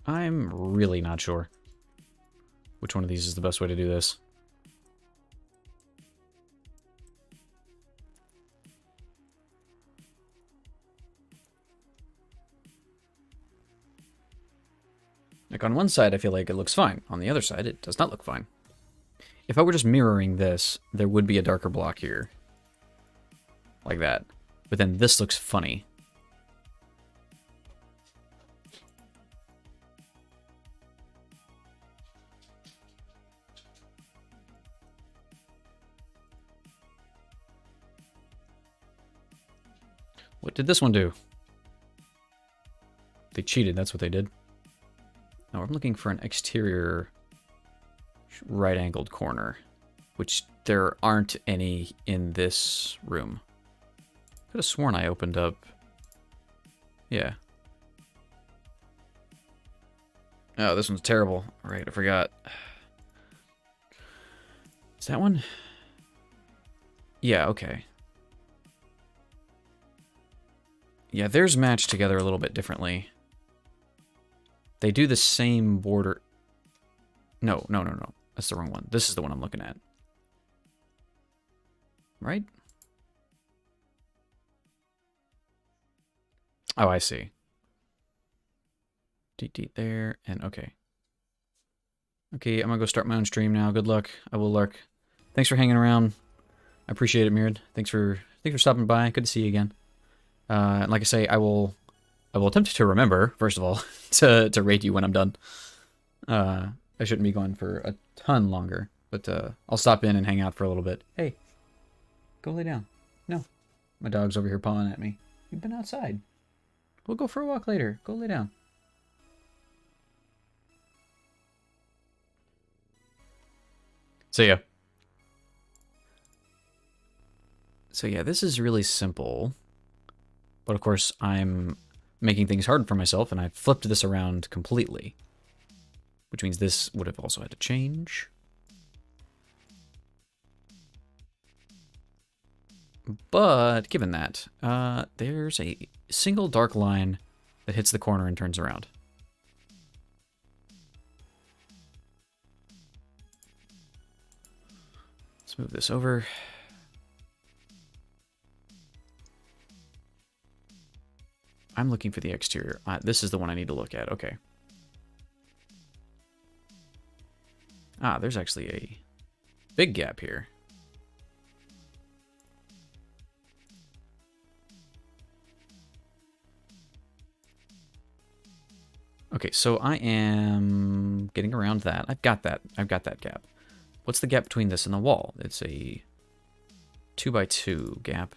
[SPEAKER 1] I'm really not sure which one of these is the best way to do this. Like on one side, I feel like it looks fine. On the other side, it does not look fine. If I were just mirroring this, there would be a darker block here. Like that. But then this looks funny. What did this one do? They cheated, that's what they did. Now I'm looking for an exterior right-angled corner, which there aren't any in this room. Could have sworn I opened up. Yeah. Oh, this one's terrible. All right, I forgot. Is that one? Yeah, okay. Yeah, theirs match together a little bit differently. They do the same border. No. That's the wrong one. This is the one I'm looking at. Right? Oh, I see. Deet there, and okay. Okay, I'm gonna go start my own stream now. Good luck. I will lurk. Thanks for hanging around. I appreciate it, Mirrored. Thanks for stopping by. Good to see you again. Like I say, I will attempt to remember, first of all, to rate you when I'm done. I shouldn't be going for a ton longer, but I'll stop in and hang out for a little bit. Hey, go lay down. No, my dog's over here pawing at me. You've been outside. We'll go for a walk later. Go lay down. See ya. So yeah, this is really simple. But of course, I'm making things hard for myself, and I've flipped this around completely. Which means this would have also had to change. But given that, there's a single dark line that hits the corner and turns around. Let's move this over. I'm looking for the exterior. This is the one I need to look at. Okay. Ah, there's actually a big gap here. Okay, so I am getting around that. I've got that gap. What's the gap between this and the wall? It's a 2x2 gap.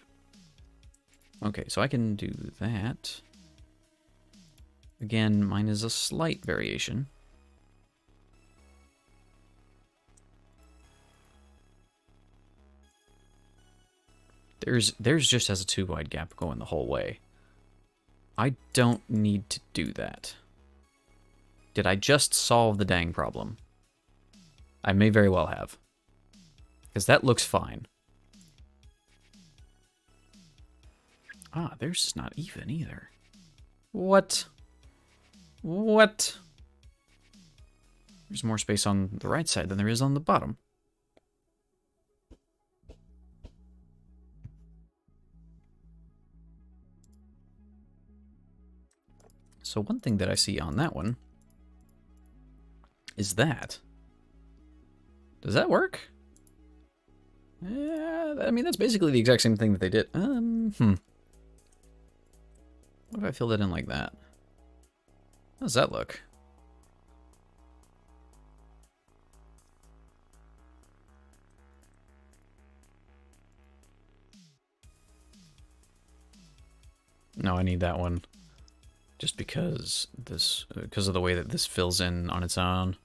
[SPEAKER 1] Okay, so I can do that. Again, mine is a slight variation. There's just has a 2 wide gap going the whole way. I don't need to do that. Did I just solve the dang problem? I may very well have. Because that looks fine. Ah, theirs is not even either. What? What? There's more space on the right side than there is on the bottom. So one thing that I see on that one is that. Does that work? Yeah, I mean, that's basically the exact same thing that they did. What if I fill that in like that? How does that look? No, I need that one. Just because of the way that this fills in on its own.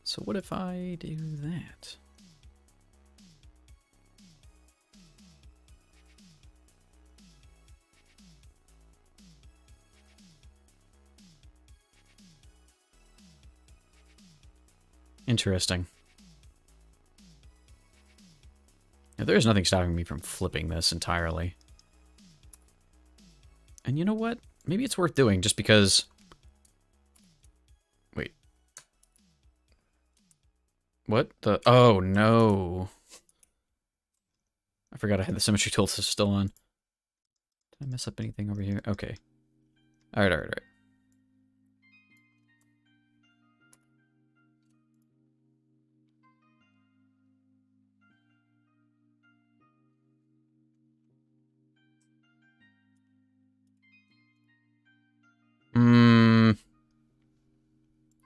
[SPEAKER 1] So what if I do that? Interesting. Now, there's nothing stopping me from flipping this entirely. And you know what? Maybe it's worth doing just because... Wait. What the... Oh, no. I forgot I had the symmetry tool still on. Did I mess up anything over here? Okay. Alright, alright, alright.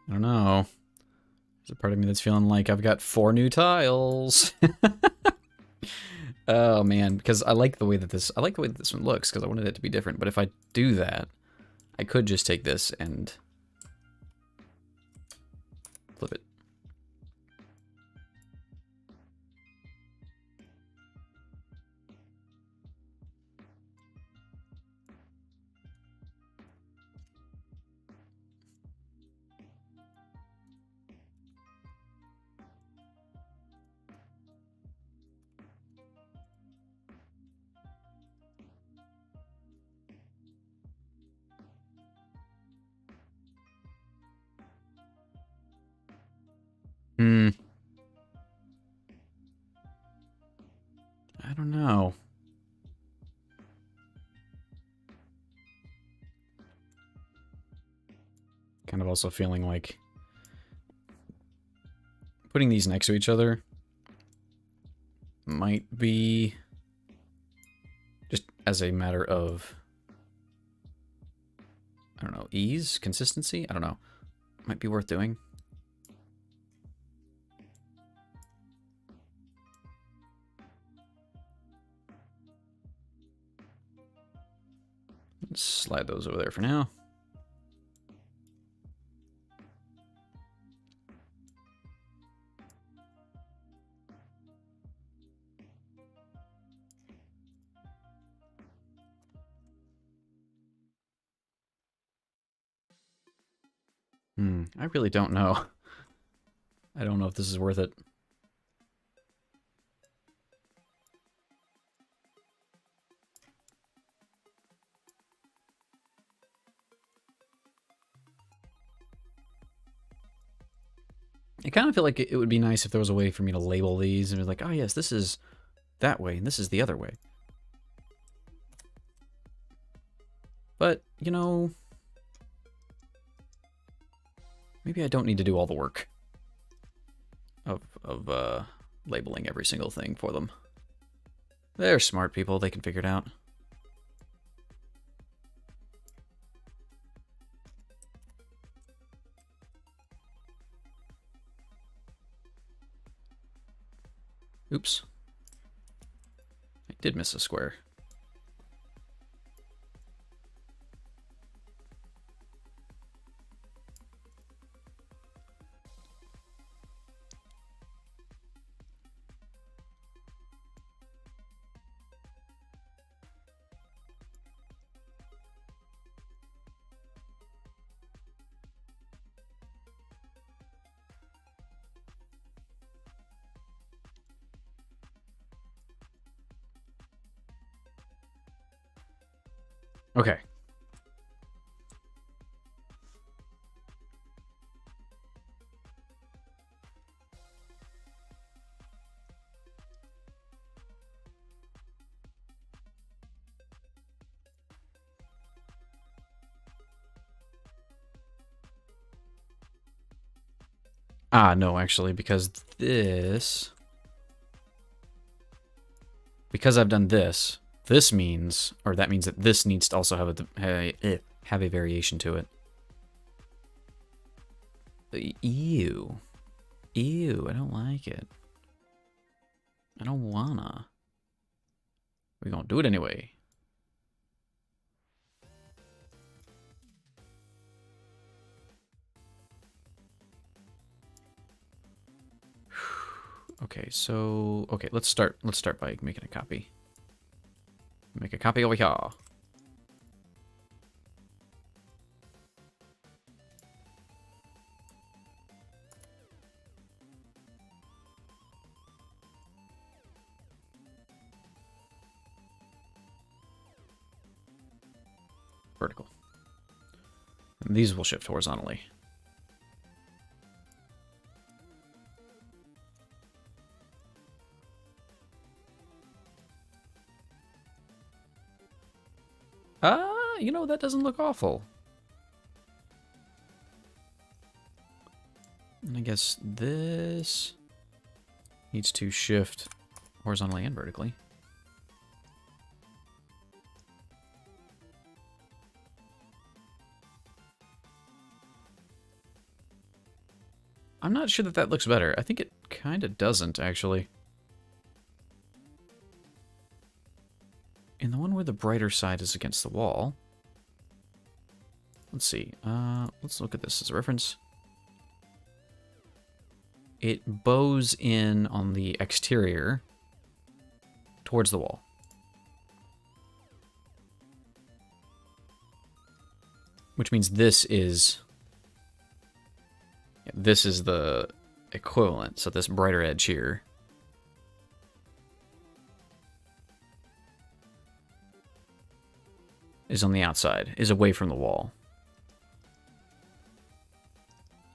[SPEAKER 1] I don't know. There's a part of me that's feeling like I've got 4 new tiles. Oh man, because I like the way that this one looks because I wanted it to be different. But if I do that, I could just take this and flip it. I don't know. Kind of also feeling like putting these next to each other might be just as a matter of, I don't know, ease, consistency? I don't know. Might be worth doing. Let's slide those over there for now. I really don't know. I don't know if this is worth it. I kind of feel like it would be nice if there was a way for me to label these and be like, oh yes, this is that way and this is the other way. But, you know, maybe I don't need to do all the work of labeling every single thing for them. They're smart people, they can figure it out. Oops. I did miss a square. Okay. Ah, no, actually, because this... Because I've done this, this means, or that means that this needs to also have a variation to it. Ew. Ew, I don't like it. I don't wanna. We're gonna do it anyway. Okay, so let's start by making a copy. Make a copy over here. Vertical. And these will shift horizontally. You know, that doesn't look awful. And I guess this needs to shift horizontally and vertically. I'm not sure that that looks better. I think it kind of doesn't, actually. In the one where the brighter side is against the wall. Let's see. Let's look at this as a reference. It bows in on the exterior towards the wall. Which means this is the equivalent. So this brighter edge here is on the outside, is away from the wall.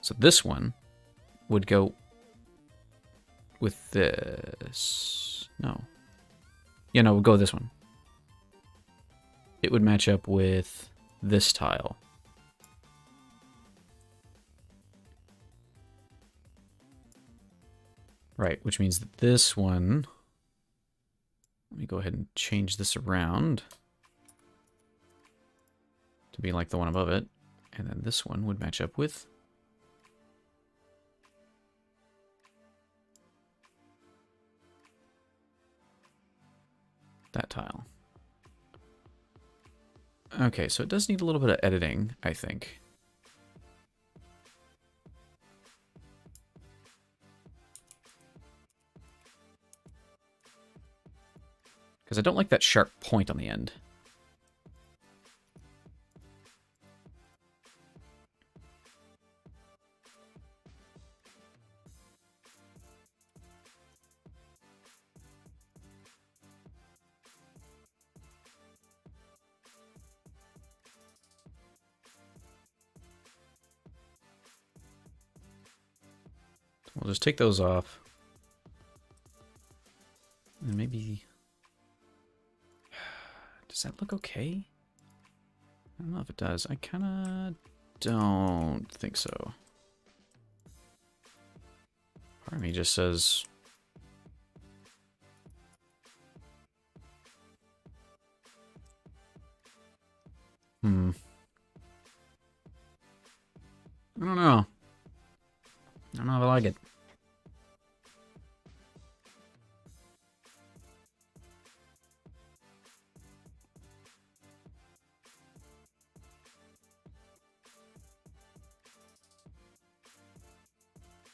[SPEAKER 1] So this one would go with this. No. Yeah, no, we'll go with this one. It would match up with this tile. Right, which means that this one... Let me go ahead and change this around to be like the one above it. And then this one would match up with that tile. Okay, so it does need a little bit of editing, I think. Because I don't like that sharp point on the end. We'll just take those off. And maybe... Does that look okay? I don't know if it does. I kind of don't think so. Part of me just says... I don't know. I don't know if I like it.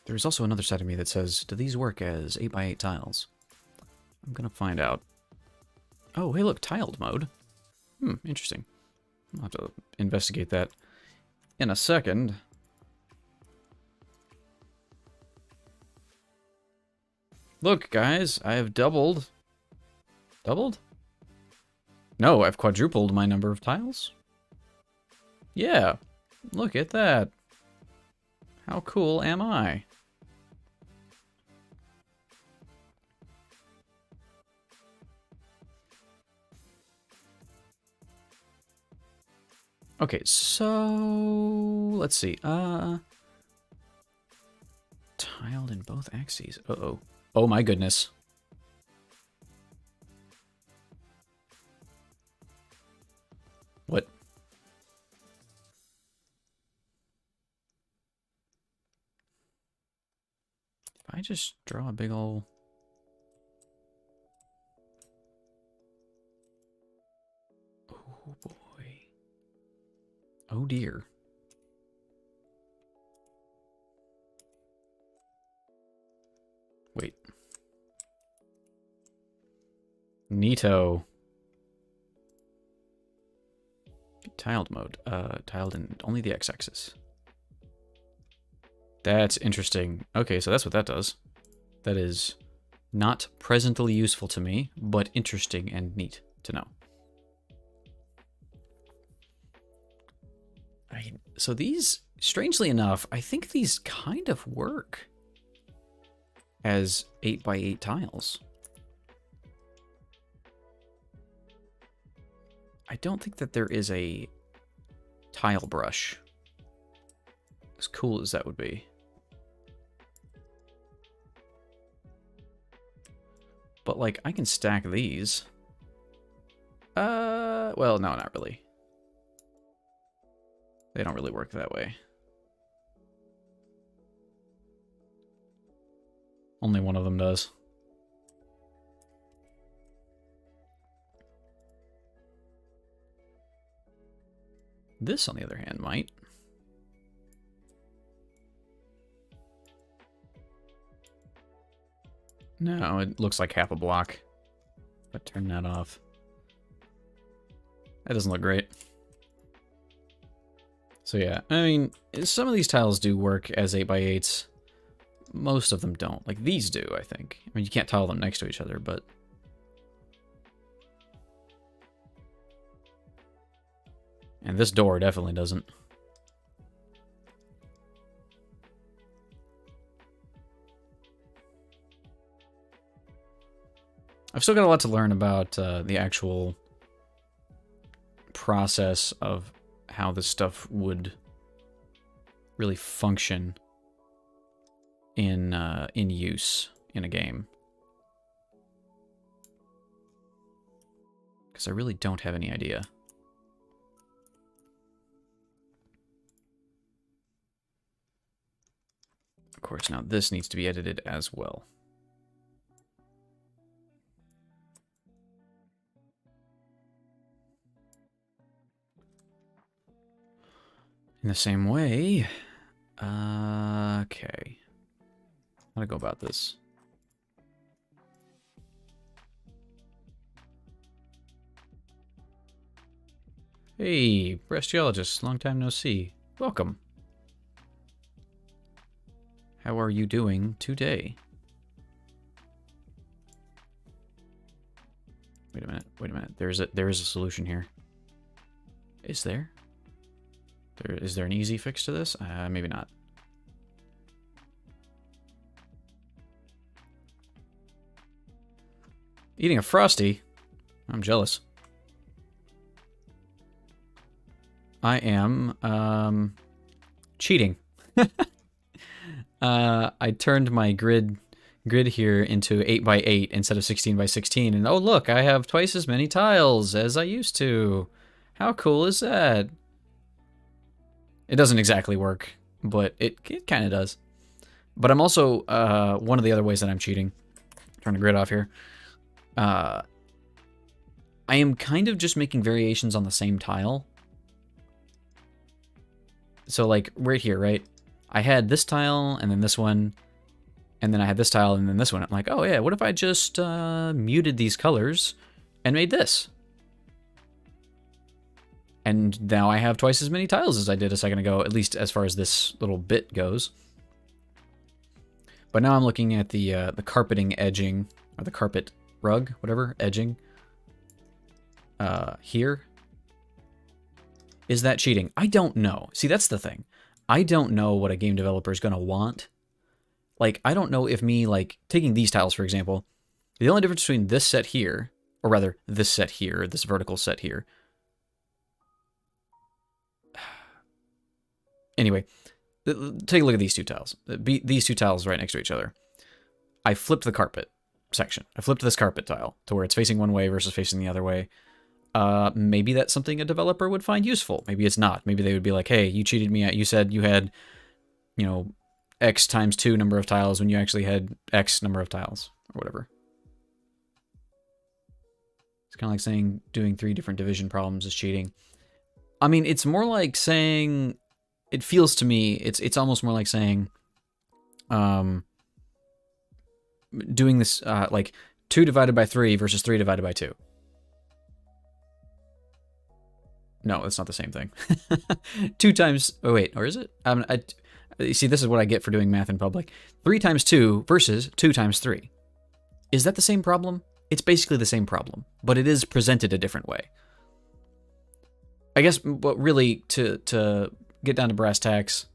[SPEAKER 1] There's also another side of me that says, do these work as 8x8 tiles? I'm gonna find out. Oh, hey look, tiled mode. Interesting. I'll have to investigate that in a second. Look, guys, I have doubled. Doubled? No, I've quadrupled my number of tiles. Yeah, look at that. How cool am I? Okay, so let's see. tiled in both axes. Uh-oh. Oh my goodness. What? If I just draw a big ol'... Oh boy. Oh dear. Wait. Neato. Tiled mode. Tiled in only the x-axis. That's interesting. Okay, so that's what that does. That is not presently useful to me, but interesting and neat to know. So these, strangely enough, I think these kind of work as 8x8 tiles. I don't think that there is a tile brush, as cool as that would be. But, like, I can stack these. Well, no, not really. They don't really work that way. Only one of them does. This, on the other hand, might. No, it looks like half a block. If I turn that off. That doesn't look great. So yeah, I mean, some of these tiles do work as 8x8s. Most of them don't. Like, these do, I think. I mean, you can't tile them next to each other, but... And this door definitely doesn't. I've still got a lot to learn about the actual process of how this stuff would really function in use in a game. Because I really don't have any idea. Of course, now this needs to be edited as well. In the same way, okay. How to go about this? Hey, Breastiologist, long time no see. Welcome. How are you doing today? Wait a minute, wait a minute. There is a solution here. Is there? Is there an easy fix to this? Maybe not. Eating a Frosty? I'm jealous. I am, cheating. I turned my grid here into 8x8 instead of 16x16, and oh look, I have twice as many tiles as I used to. How cool is that? It doesn't exactly work, but it kind of does. But I'm also, one of the other ways that I'm cheating, turn the grid off here, I am kind of just making variations on the same tile. So like right here, right? I had this tile and then this one, and then I had this tile and then this one. I'm like, oh yeah, what if I just muted these colors and made this? And now I have twice as many tiles as I did a second ago, at least as far as this little bit goes. But now I'm looking at the carpeting edging, or the carpet rug, whatever, edging. Here. Is that cheating? I don't know. See, that's the thing. I don't know what a game developer is going to want. Like, I don't know if me, like, taking these tiles, for example, the only difference between this set here, or rather, this set here, this vertical set here. Anyway, take a look at these two tiles. These two tiles right next to each other. I flipped the carpet section. I flipped this carpet tile to where it's facing one way versus facing the other way. Maybe that's something a developer would find useful. Maybe it's not. Maybe they would be like, hey, you cheated me out. You said you had, you know, X times 2 number of tiles when you actually had X number of tiles or whatever. It's kind of like saying doing 3 different division problems is cheating. I mean, it's more like saying, it feels to me, it's almost more like saying, doing this, like 2 divided by 3 versus 3 divided by 2. No, it's not the same thing. 2 times, oh wait, or is it? You see, this is what I get for doing math in public. 3 times 2 versus 2 times 3. Is that the same problem? It's basically the same problem, but it is presented a different way. I guess, but really, to get down to brass tacks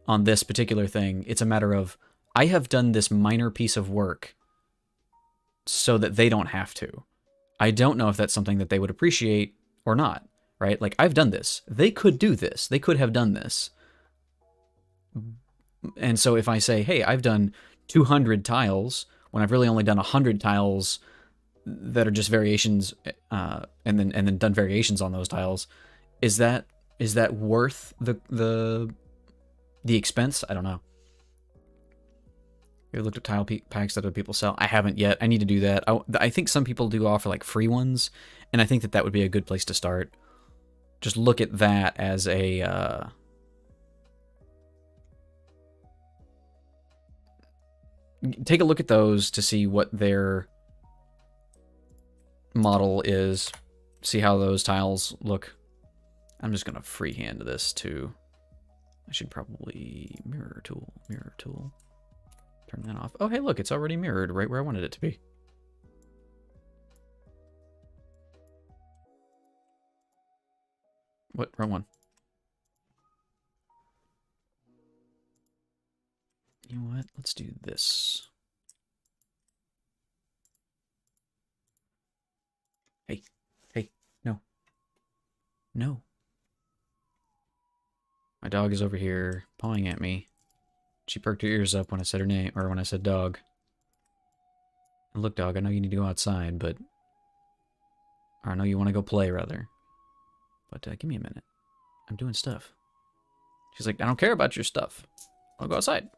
[SPEAKER 1] on this particular thing, it's a matter of, I have done this minor piece of work so that they don't have to. I don't know if that's something that they would appreciate or not, right? Like, I've done this. They could do this. They could have done this. And so if I say, hey, I've done 200 tiles when I've really only done 100 tiles that are just variations, and then done variations on those tiles, is that worth the expense? I don't know. You looked at tile packs that other people sell? I haven't yet. I need to do that. I think some people do offer like free ones, and I think that would be a good place to start. Just look at that as a take a look at those to see what their model is, see how those tiles look. I'm just gonna freehand this too. I should probably mirror tool. Turn that off. Oh, hey, look, it's already mirrored right where I wanted it to be. What? Wrong one. You know what? Let's do this. Hey, no. No. My dog is over here pawing at me. She perked her ears up when I said her name, or when I said dog. And look, dog, I know you need to go outside, but... Or I know you want to go play, rather. But give me a minute. I'm doing stuff. She's like, I don't care about your stuff. I'll go outside.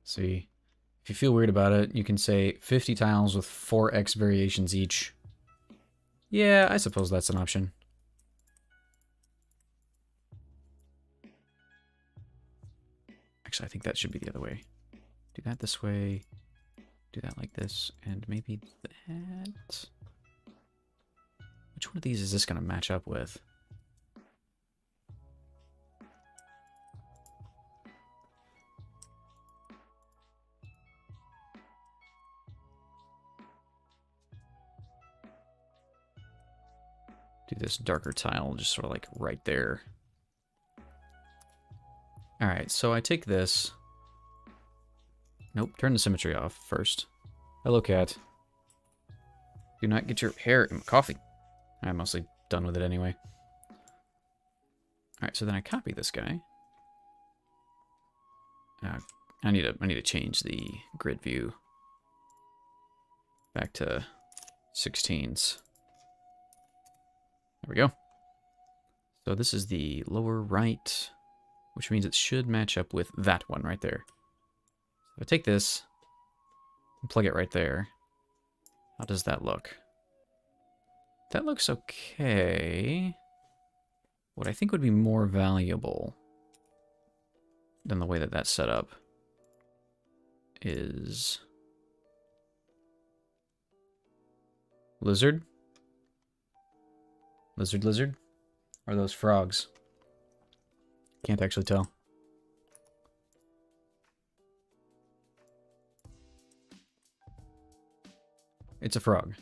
[SPEAKER 1] See, if you feel weird about it, you can say 50 tiles with 4x variations each. Yeah, I suppose that's an option. Actually, I think that should be the other way. Do that this way, do that like this, and maybe that. Which one of these is this going to match up with? Do this darker tile just sort of like right there. Alright, so I take this. Nope, turn the symmetry off first. Hello, cat. Do not get your hair in coffee. I'm mostly done with it anyway. Alright, so then I copy this guy. I need to change the grid view back to 16s. There we go. So this is the lower right, which means it should match up with that one right there. So I take this and plug it right there. How does that look? That looks okay. What I think would be more valuable than the way that that's set up is lizard. Lizard? Or those frogs? Can't actually tell. It's a frog.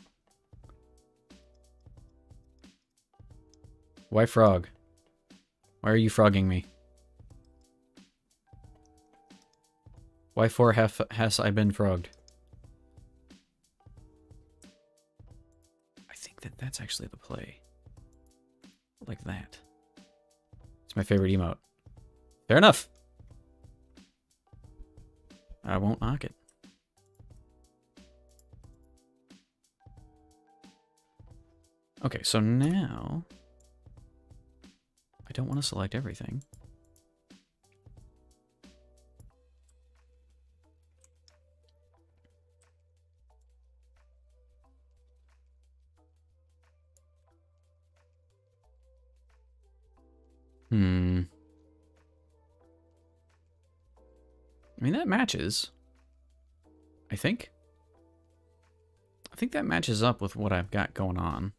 [SPEAKER 1] Why frog? Why are you frogging me? Why for has I been frogged? think that that's actually the play. Like that. It's my favorite emote. Fair enough. I won't knock it. Okay, so now I don't want to select everything. I mean, that matches. I think. I think that matches up with what I've got going on.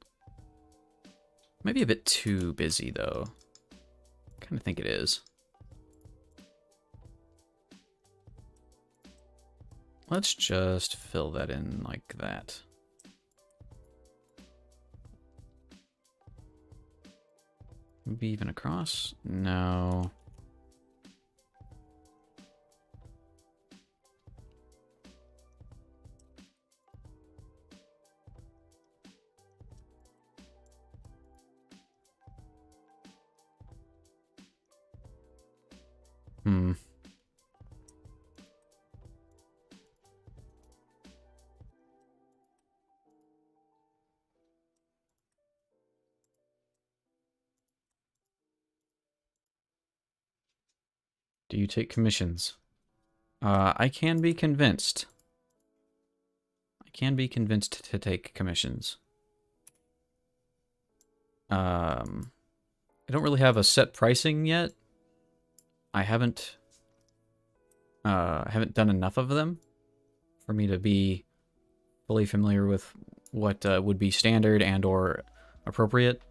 [SPEAKER 1] Maybe a bit too busy, though. I kind of think it is. Let's just fill that in like that. Maybe even across? No. Do you take commissions? I can be convinced. I can be convinced to take commissions. I don't really have a set pricing yet. I haven't done enough of them for me to be fully familiar with what would be standard and or appropriate.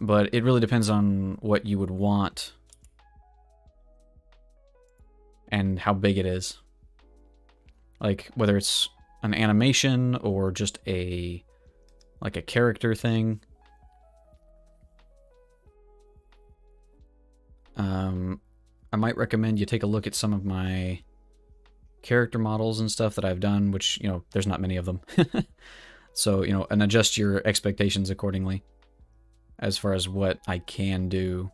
[SPEAKER 1] But it really depends on what you would want and how big it is. Like whether it's an animation or just a character thing. I might recommend you take a look at some of my character models and stuff that I've done, which, you know, there's not many of them. So, you know, and adjust your expectations accordingly as far as what I can do.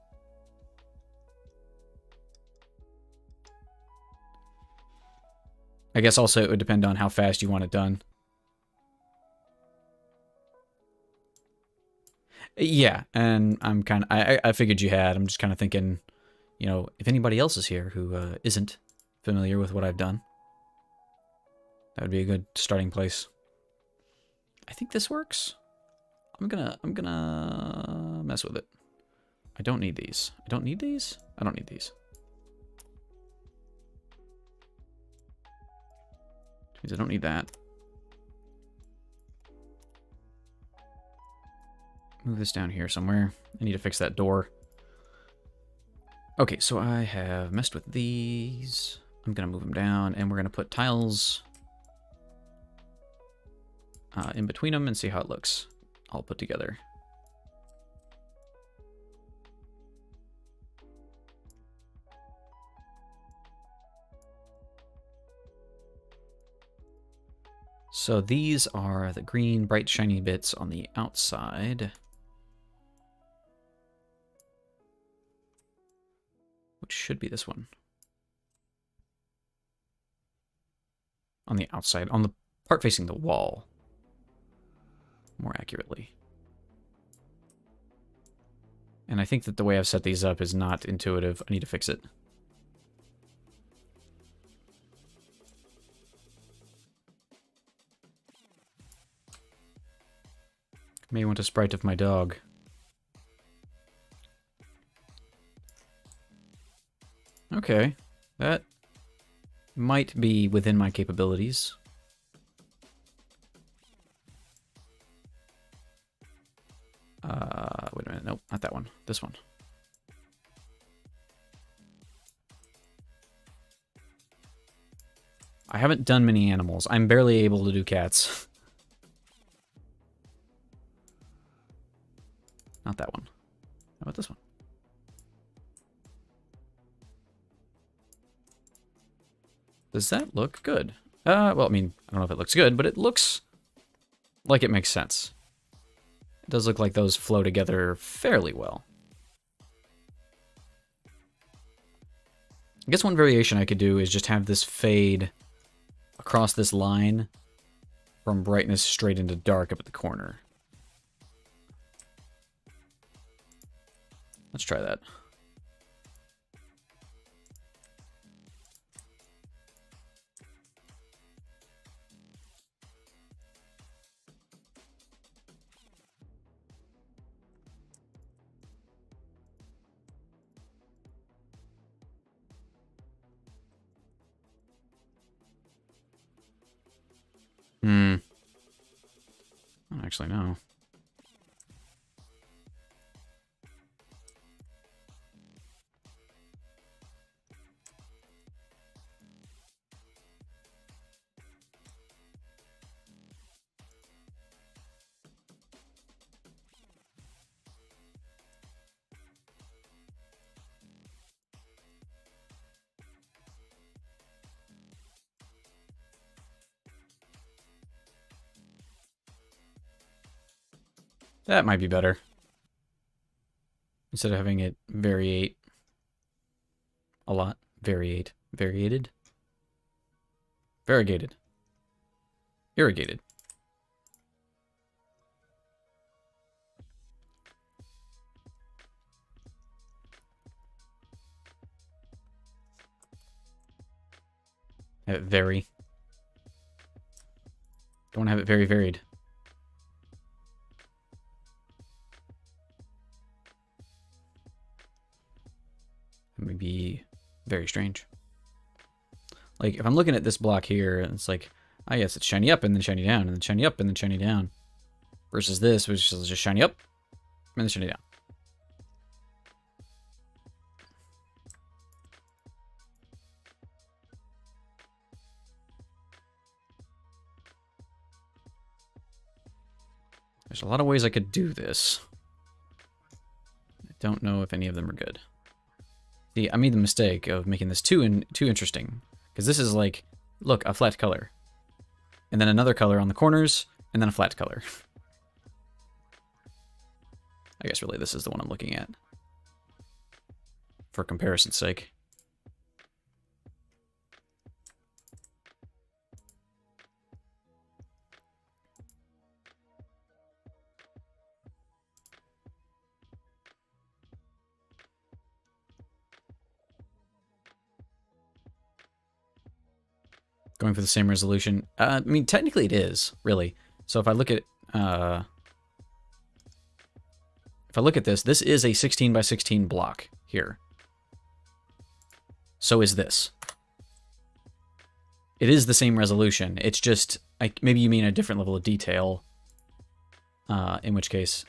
[SPEAKER 1] I guess also it would depend on how fast you want it done. Yeah, and I figured you had. I'm just kind of thinking, you know, if anybody else is here who isn't familiar with what I've done, that would be a good starting place. I think this works. I'm gonna mess with it. I don't need these. I don't need these? I don't need these. Which means I don't need that. Move this down here somewhere. I need to fix that door. Okay, so I have messed with these. I'm going to move them down, and we're going to put tiles in between them and see how it looks all put together. So these are the green, bright, shiny bits on the outside. Which should be this one. On the outside, on the part facing the wall. More accurately. And I think that the way I've set these up is not intuitive. I need to fix it. May want a sprite of my dog. Okay, that might be within my capabilities. Wait a minute, nope, not that one, this one. I haven't done many animals. I'm barely able to do cats. Not that one. How about this one? Does that look good? Well, I mean, I don't know if it looks good, but it looks like it makes sense. does look like those flow together fairly well. I guess one variation I could do is just have this fade across this line from brightness straight into dark up at the corner. Let's try that. I don't actually know. That might be better. Instead of having it variate a lot. Variate. Variated? Variegated. Irrigated. Have it vary. Don't want to have it very varied. That would be very strange. Like, if I'm looking at this block here, and it's like, ah, yes, it's shiny up and then shiny down, and then shiny up and then shiny down. Versus this, which is just shiny up and then shiny down. There's a lot of ways I could do this. I don't know if any of them are good. See, I made the mistake of making this too interesting. Because this is like, look, a flat color. And then another color on the corners, and then a flat color. I guess really this is the one I'm looking at. For comparison's sake. Going for the same resolution. I mean, technically it is, really. So if I look at this is a 16 by 16 block here. So is this. It is the same resolution. It's just, maybe you mean a different level of detail. In which case,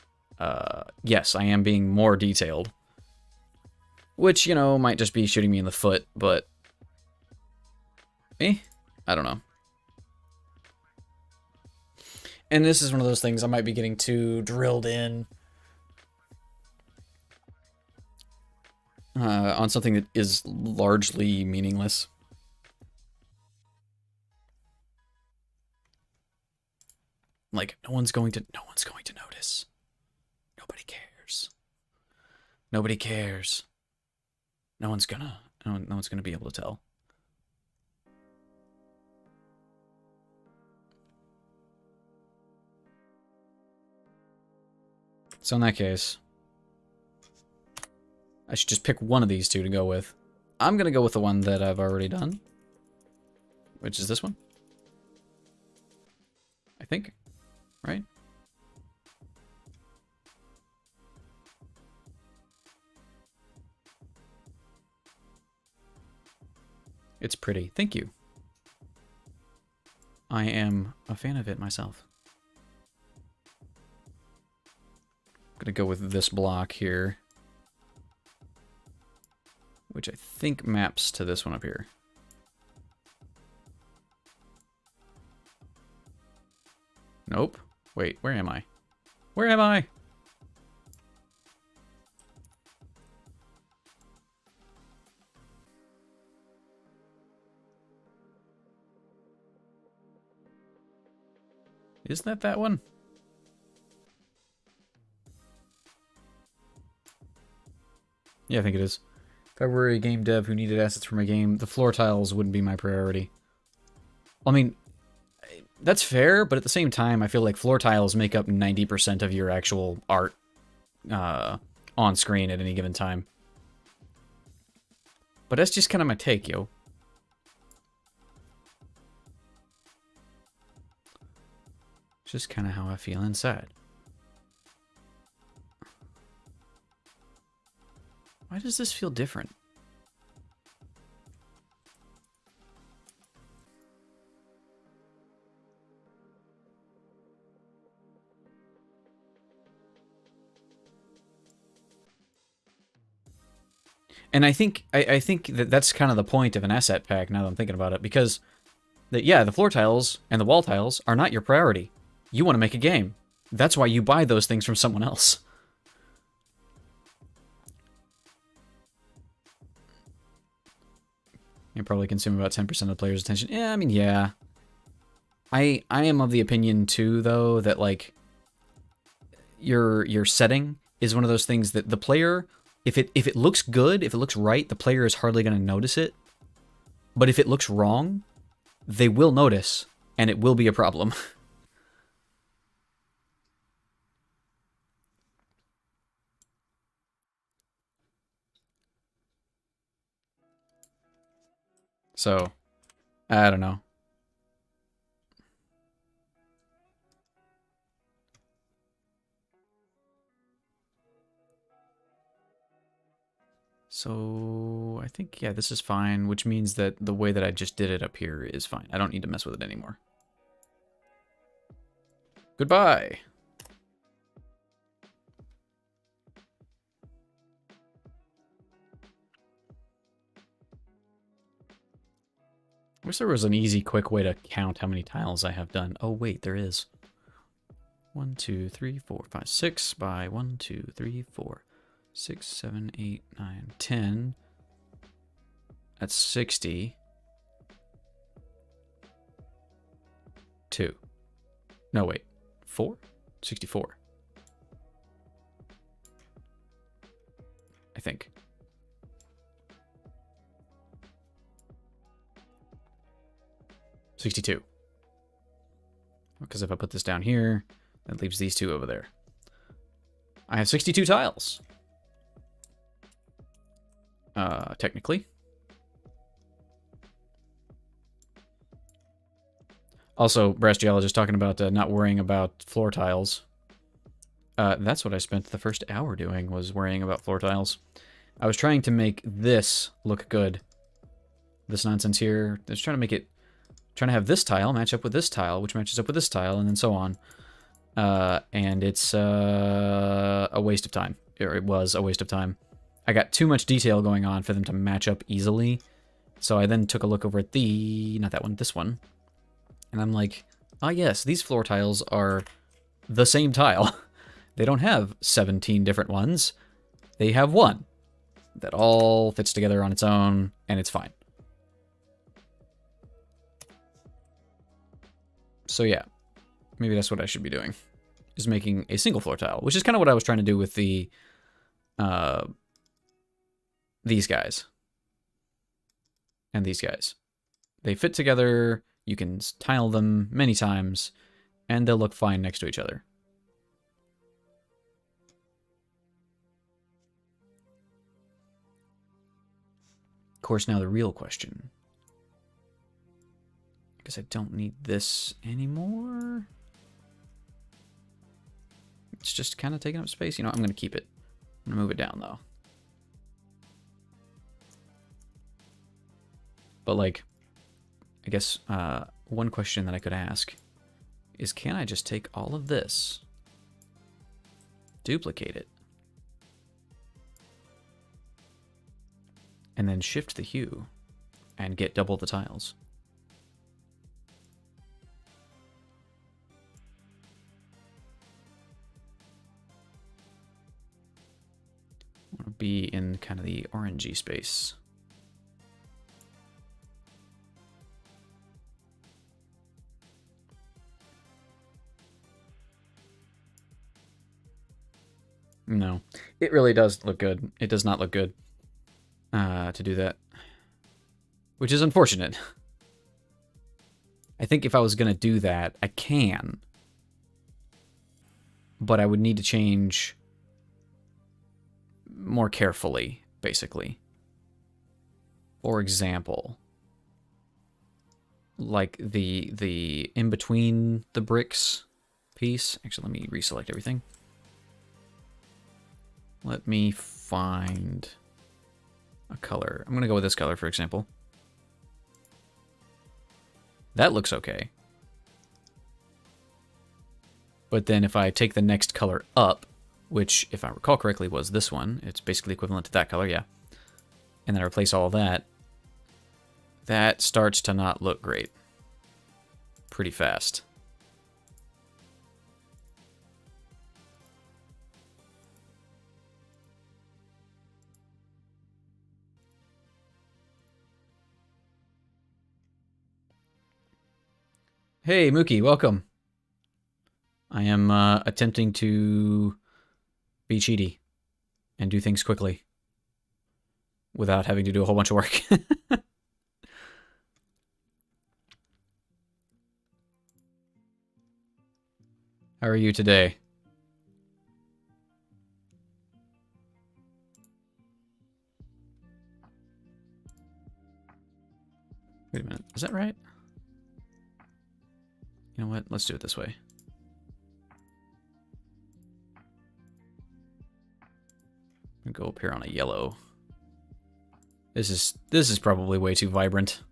[SPEAKER 1] yes, I am being more detailed. Which, you know, might just be shooting me in the foot, but... I don't know. And this is one of those things I might be getting too drilled in on something that is largely meaningless. Like, no one's going to notice. Nobody cares. Nobody cares. No one's gonna be able to tell. So in that case, I should just pick one of these two to go with. I'm going to go with the one that I've already done, which is this one. I think, right? It's pretty. Thank you. I am a fan of it myself. Gonna go with this block here, which I think maps to this one up here. Nope. Wait, where am I? Where am I? Isn't that one? Yeah, I think it is. If I were a game dev who needed assets for my game, the floor tiles wouldn't be my priority. I mean, that's fair, but at the same time, I feel like floor tiles make up 90% of your actual art on screen at any given time. But that's just kind of my take, yo. Just kind of how I feel inside. Why does this feel different? And I think that that's kind of the point of an asset pack now that I'm thinking about it, because the floor tiles and the wall tiles are not your priority. You want to make a game. That's why you buy those things from someone else. You probably consume about 10% of the player's attention. Yeah, I mean, yeah. I am of the opinion too, though, that like your setting is one of those things that the player, if it looks good, if it looks right, the player is hardly going to notice it. But if it looks wrong, they will notice, and it will be a problem. So, I don't know. So, I think, yeah, this is fine, which means that the way that I just did it up here is fine. I don't need to mess with it anymore. Goodbye! I wish there was an easy, quick way to count how many tiles I have done. Oh, wait, there is. 1, 2, 3, 4, 5, 6 by 1, 2, 3, 4, 6, 7, 8, 9, 10. That's 60. 2. No, wait. 4? 64. I think. $62. Because if I put this down here, that leaves these two over there. I have 62 tiles. Technically. Also, Brass Geologist talking about not worrying about floor tiles. That's what I spent the first hour doing, was worrying about floor tiles. I was trying to make this look good. This nonsense here. I was trying to make it... Trying to have this tile match up with this tile, which matches up with this tile, and then so on. And it's a waste of time. Or it was a waste of time. I got too much detail going on for them to match up easily. So I then took a look over at not that one, this one. And I'm like, ah yes, these floor tiles are the same tile. They don't have 17 different ones. They have one that all fits together on its own, and it's fine. So yeah, maybe that's what I should be doing, is making a single floor tile, which is kind of what I was trying to do with the these guys and these guys. They fit together, you can tile them many times, and they'll look fine next to each other. Of course, now the real question. Because I don't need this anymore. It's just kind of taking up space. You know, I'm going to keep it. I'm going to move it down, though. But, like, I guess one question that I could ask is, can I just take all of this, duplicate it, and then shift the hue and get double the tiles? I want to be in kind of the orangey space. No. It really does look good. It does not look good to do that. Which is unfortunate. I think if I was going to do that, I can. But I would need to change more carefully, basically. For example, like the in between the bricks piece. Actually, let me reselect everything. Let me find a color. I'm going to go with this color, for example. That looks okay. But then if I take the next color up, which, if I recall correctly, was this one. It's basically equivalent to that color, yeah. And then I replace all of that. That starts to not look great. Pretty fast. Hey, Mookie, welcome. I am attempting to be cheaty and do things quickly without having to do a whole bunch of work. How are you today? Wait a minute, is that right? You know what? Let's do it this way. I'm gonna go up here on a yellow. This is probably way too vibrant.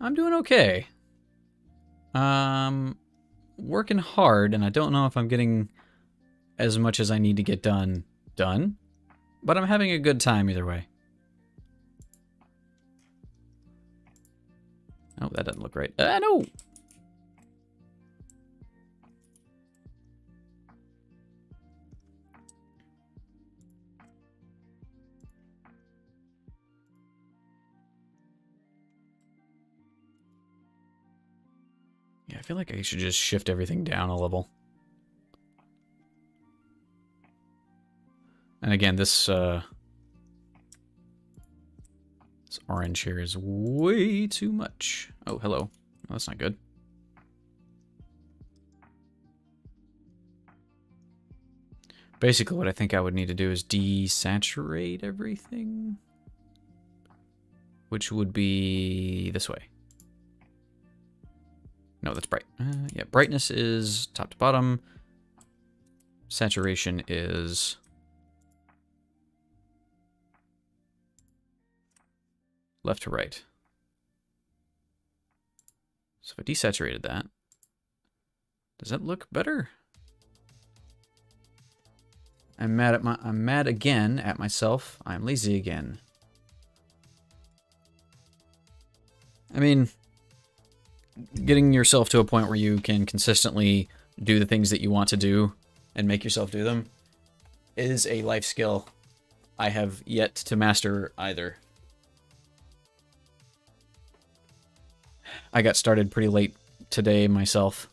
[SPEAKER 1] I'm doing okay. Working hard, and I don't know if I'm getting as much as I need to get done. But I'm having a good time either way. Oh, that doesn't look right. No! Yeah, I feel like I should just shift everything down a level. And again, this orange here is way too much. Oh, hello. Oh, that's not good. Basically, what I think I would need to do is desaturate everything, which would be this way. No, that's bright. Yeah, brightness is top to bottom. Saturation is left to right. So if I desaturated that, does that look better? I'm mad again at myself. I'm lazy again. I mean, getting yourself to a point where you can consistently do the things that you want to do and make yourself do them is a life skill I have yet to master either. I got started pretty late today myself.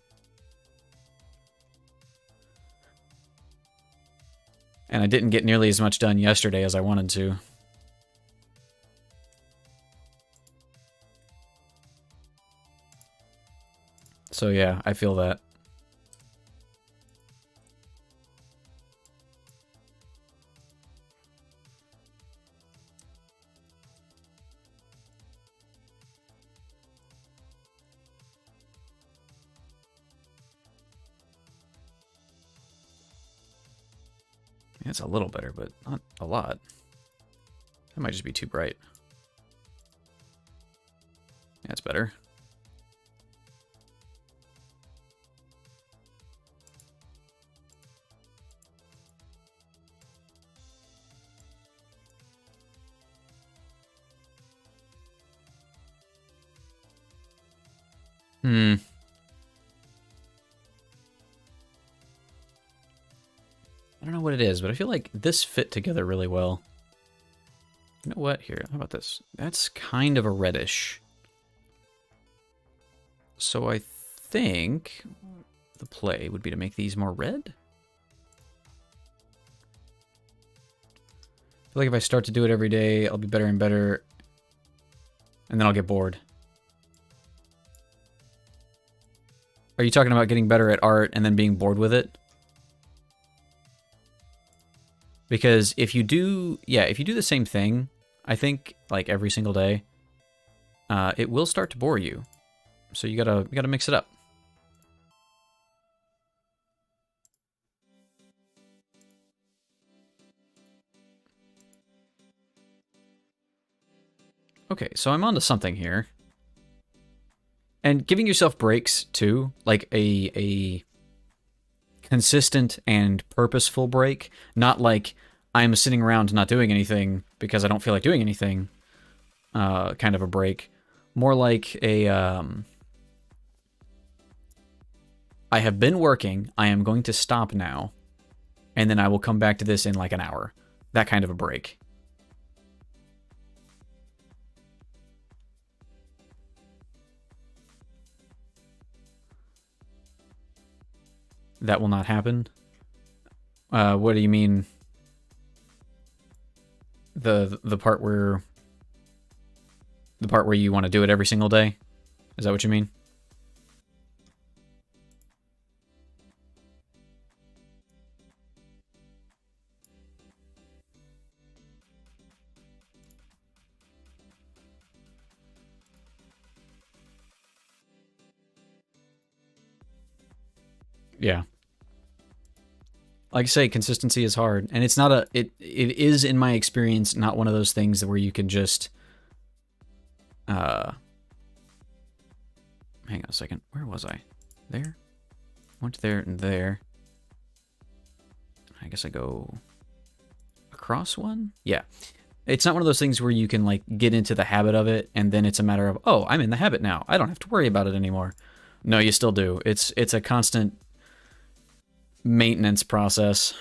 [SPEAKER 1] And I didn't get nearly as much done yesterday as I wanted to. So yeah, I feel that. Yeah, it's a little better, but not a lot. That might just be too bright. Yeah, it's better. I don't know what it is, but I feel like this fit together really well. You know what? Here, how about this? That's kind of a reddish. So I think the play would be to make these more red. I feel like if I start to do it every day, I'll be better and better, and then I'll get bored. Are you talking about getting better at art and then being bored with it? Because if you do, yeah, if you do the same thing, I think, like every single day, it will start to bore you. So you gotta mix it up. Okay, so I'm onto something here. And giving yourself breaks, too, like a consistent and purposeful break, not like I'm sitting around not doing anything because I don't feel like doing anything, kind of a break. More like a, I have been working, I am going to stop now, and then I will come back to this in like an hour. That kind of a break. That will not happen. What do you mean? The part where you want to do it every single day? Is that what you mean? Yeah. Like I say, consistency is hard, and it's not it is, in my experience, not one of those things where you can just hang on a second. Where was I? There? Went to there and there. I guess I go across one? Yeah. It's not one of those things where you can like get into the habit of it and then it's a matter of, oh, I'm in the habit now. I don't have to worry about it anymore. No, you still do. It's a constant maintenance process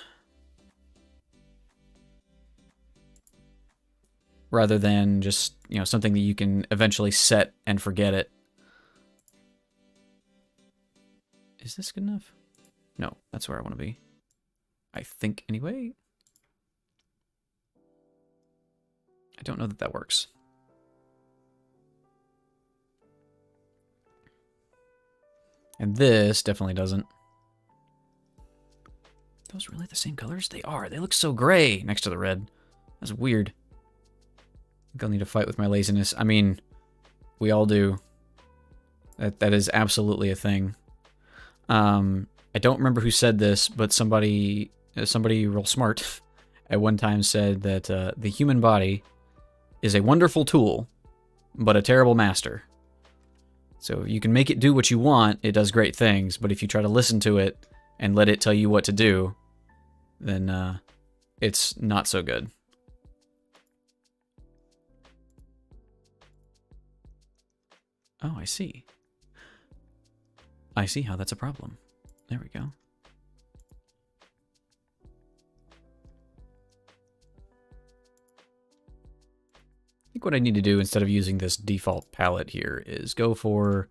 [SPEAKER 1] rather than just, you know, something that you can eventually set and forget it. Is this good enough? No, that's where I want to be. I think anyway. I don't know that that works. And this definitely doesn't. Are those really the same colors? They are. They look so gray next to the red. That's weird. I think I'll need to fight with my laziness. I mean, we all do. That is absolutely a thing. I don't remember who said this, but somebody real smart at one time said that the human body is a wonderful tool, but a terrible master. So you can make it do what you want, it does great things, but if you try to listen to it and let it tell you what to do, then it's not so good. Oh, I see. I see how that's a problem. There we go. I think what I need to do instead of using this default palette here is go for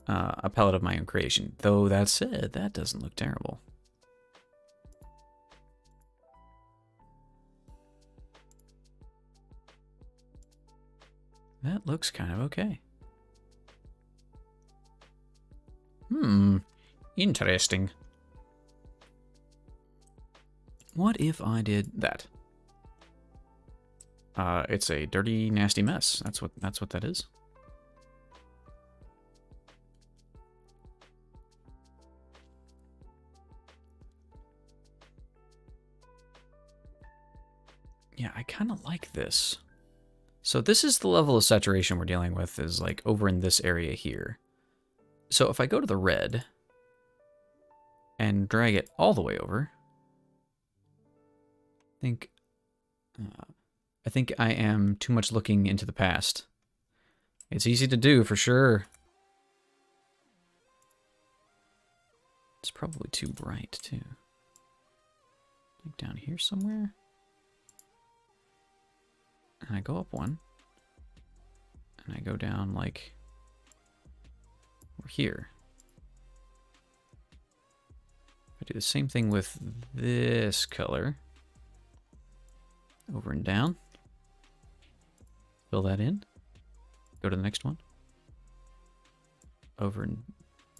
[SPEAKER 1] a palette of my own creation. Though that said, that doesn't look terrible. That looks kind of okay. Interesting. What if I did that? It's a dirty, nasty mess. That's what that is. Yeah, I kind of like this. So this is the level of saturation we're dealing with, is like over in this area here. So if I go to the red and drag it all the way over, I think I am too much looking into the past. It's easy to do, for sure. It's probably too bright, too. Like down here somewhere. And I go up one. And I go down, like, or here. I do the same thing with this color. Over and down. Fill that in. Go to the next one. Over and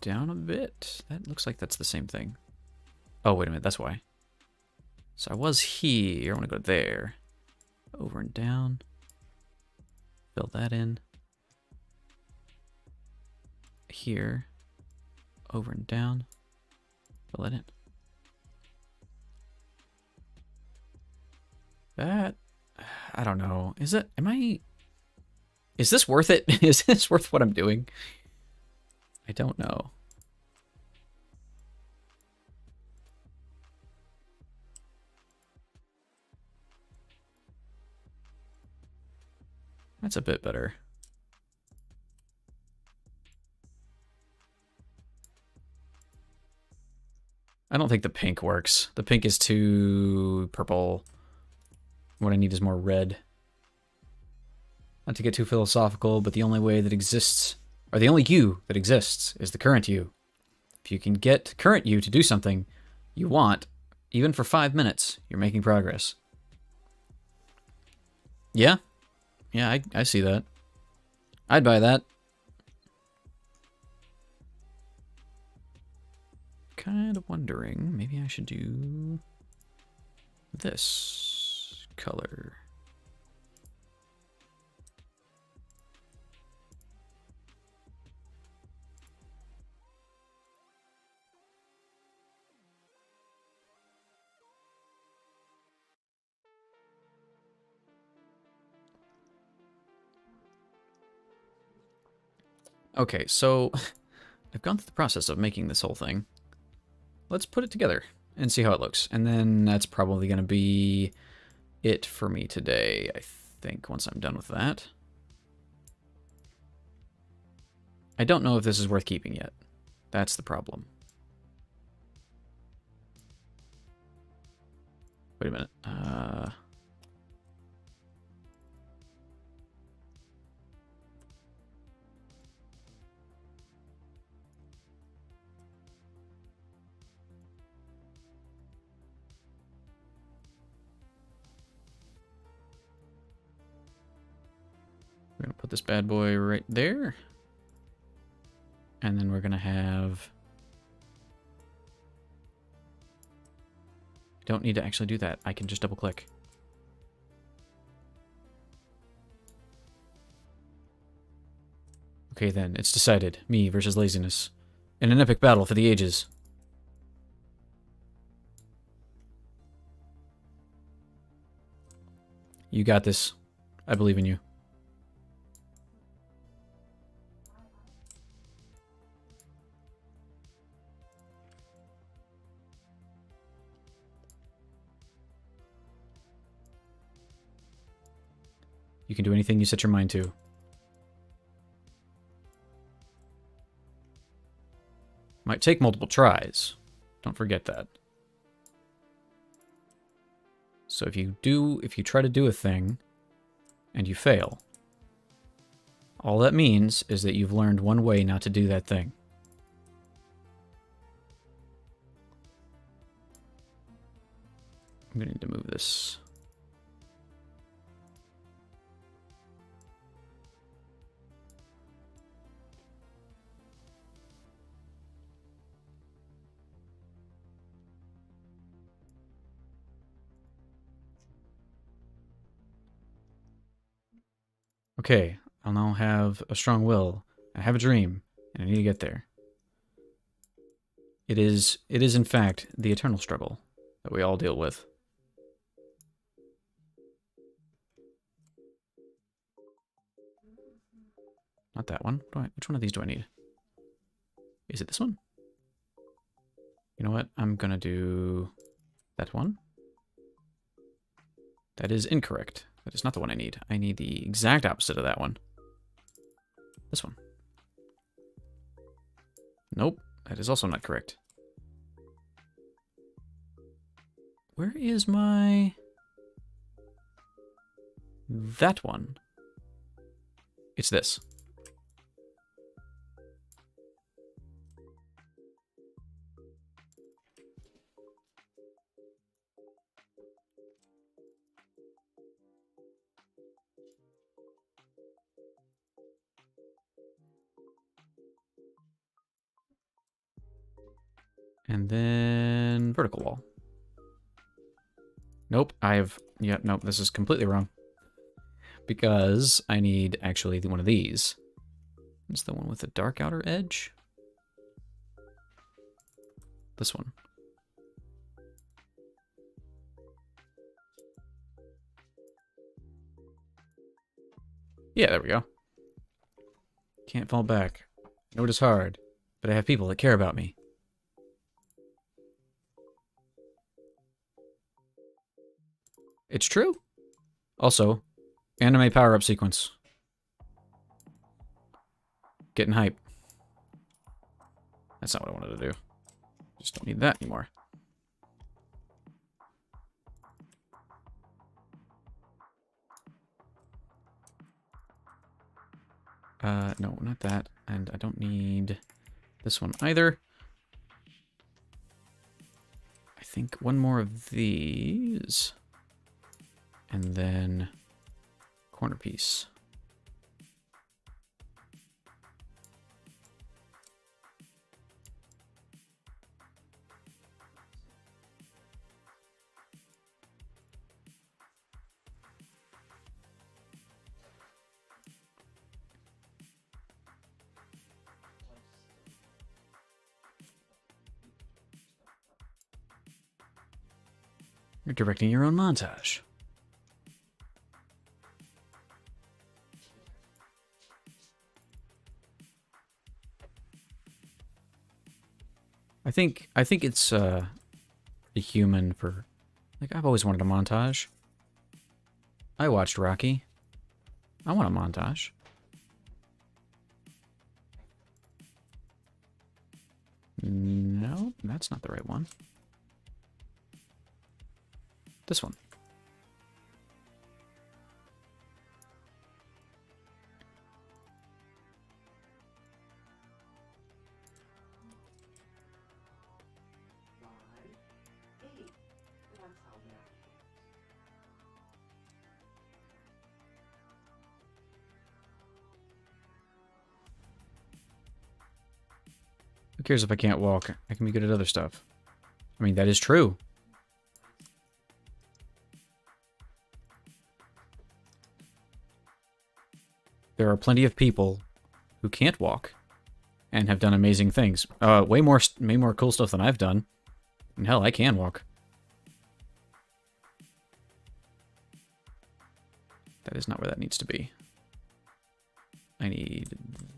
[SPEAKER 1] down a bit. That looks like that's the same thing. Oh, wait a minute. That's why. So I was here. I want to go there. Over and down. Fill that in. Here. Over and down. Fill that in. That, I don't know. Is it, is this worth it? Is this worth what I'm doing? I don't know. That's a bit better. I don't think the pink works. The pink is too purple. What I need is more red. Not to get too philosophical, but the only way that exists, or the only you that exists, is the current you. If you can get current you to do something you want, even for 5 minutes, you're making progress. Yeah? Yeah, I see that. I'd buy that. Kind of wondering, maybe I should do this color. Okay, so I've gone through the process of making this whole thing. Let's put it together and see how it looks. And then that's probably going to be it for me today, I think, once I'm done with that. I don't know if this is worth keeping yet. That's the problem. Wait a minute. We're going to put this bad boy right there. And then we're going to have... Don't need to actually do that. I can just double click. Okay then, it's decided. Me versus laziness. In an epic battle for the ages. You got this. I believe in you. You can do anything you set your mind to. Might take multiple tries. Don't forget that. So if you try to do a thing and you fail, all that means is that you've learned one way not to do that thing. I'm going to need to move this. Okay, I'll now have a strong will. I have a dream, and I need to get there. It is in fact the eternal struggle that we all deal with. Not that one. Which one of these do I need? Is it this one? You know what? I'm gonna do that one. That is incorrect. That is not the one I need. I need the exact opposite of that one. This one. Nope. That is also not correct. Where is my... That one. It's this. And then vertical wall. Nope, yeah, nope, this is completely wrong. Because I need actually one of these. It's the one with the dark outer edge. This one. Yeah, there we go. Can't fall back. I know it is hard, but I have people that care about me. It's true. Also, anime power-up sequence. Getting hype. That's not what I wanted to do. Just don't need that anymore. No, not that. And I don't need this one either. I think one more of these. And then corner piece. You're directing your own montage. I think it's a human for, like, I've always wanted a montage. I watched Rocky. I want a montage. No, that's not the right one. This one. Who cares if I can't walk? I can be good at other stuff. I mean, that is true. There are plenty of people who can't walk and have done amazing things. Way more cool stuff than I've done. And hell, I can walk. That is not where that needs to be. I need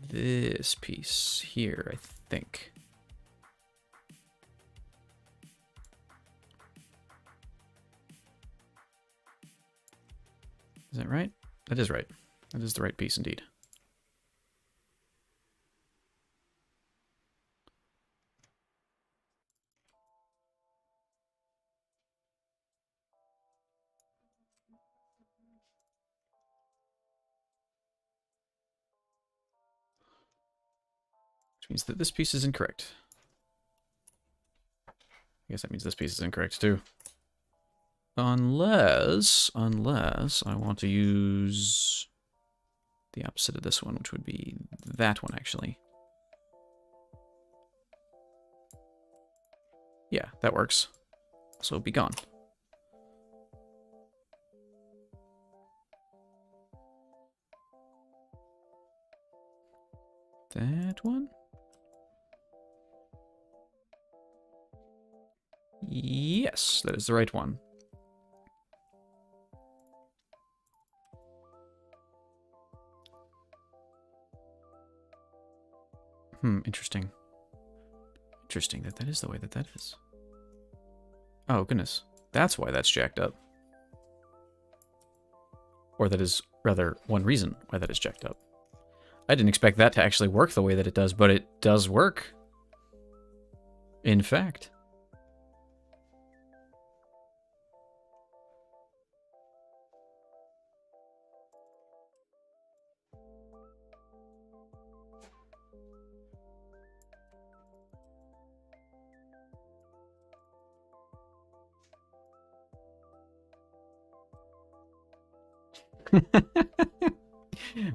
[SPEAKER 1] this piece here, I think. Is that right? That is right. That is the right piece indeed. Which means that this piece is incorrect. I guess that means this piece is incorrect too. Unless I want to use the opposite of this one, which would be that one, actually. Yeah, that works. So be gone. That one? Yes, that is the right one. Interesting. Interesting that is the way that is. Oh, goodness. That's why that's jacked up. Or that is, rather, one reason why that is jacked up. I didn't expect that to actually work the way that it does, but it does work. In fact.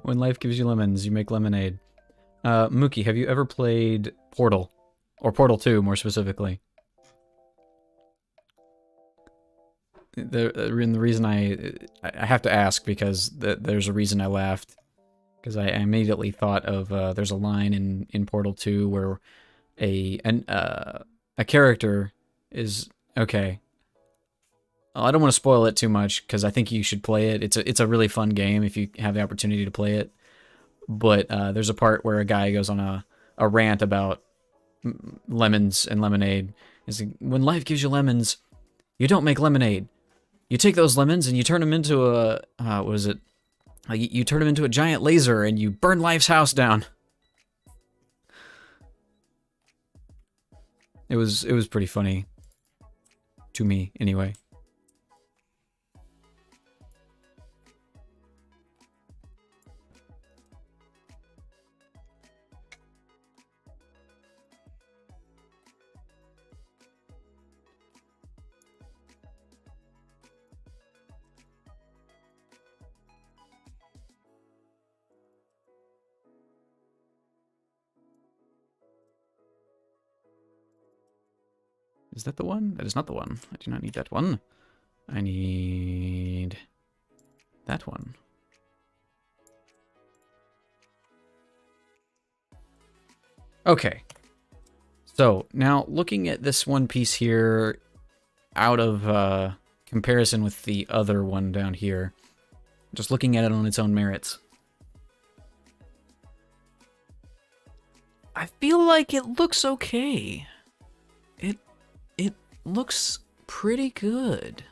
[SPEAKER 1] When life gives you lemons, you make lemonade. Mookie, have you ever played Portal? Or Portal 2, more specifically? the reason I have to ask because there's a reason I laughed. Because I immediately thought of there's a line in Portal 2 where a character is okay. I don't want to spoil it too much because I think you should play it. It's a really fun game if you have the opportunity to play it. But there's a part where a guy goes on a rant about lemons and lemonade. It's like, when life gives you lemons, you don't make lemonade. You take those lemons and you turn them into a what is it? You turn them into a giant laser and you burn life's house down. It was pretty funny to me anyway. Is that the one? That is not the one. I do not need that one. I need that one. Okay. So now looking at this one piece here out of comparison with the other one down here, just looking at it on its own merits, I feel like it looks okay. It looks pretty good.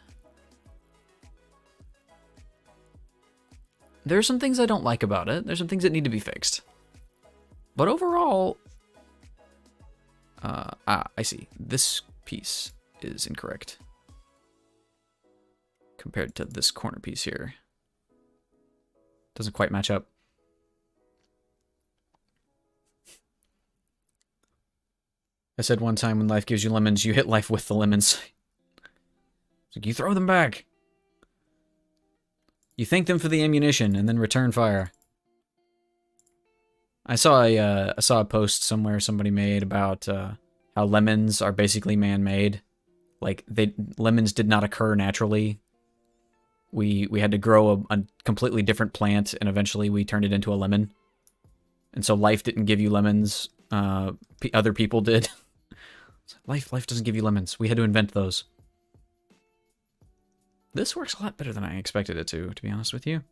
[SPEAKER 1] There's some things I don't like about it. There's some things that need to be fixed. But overall, I see. This piece is incorrect compared to this corner piece here. Doesn't quite match up. I said one time when life gives you lemons, you hit life with the lemons. It's like you throw them back. You thank them for the ammunition and then return fire. I saw a post somewhere somebody made about how lemons are basically man-made. Like lemons did not occur naturally. We had to grow a completely different plant, and eventually we turned it into a lemon. And so life didn't give you lemons. Other people did. Life doesn't give you lemons. We had to invent those. This works a lot better than I expected it to be honest with you.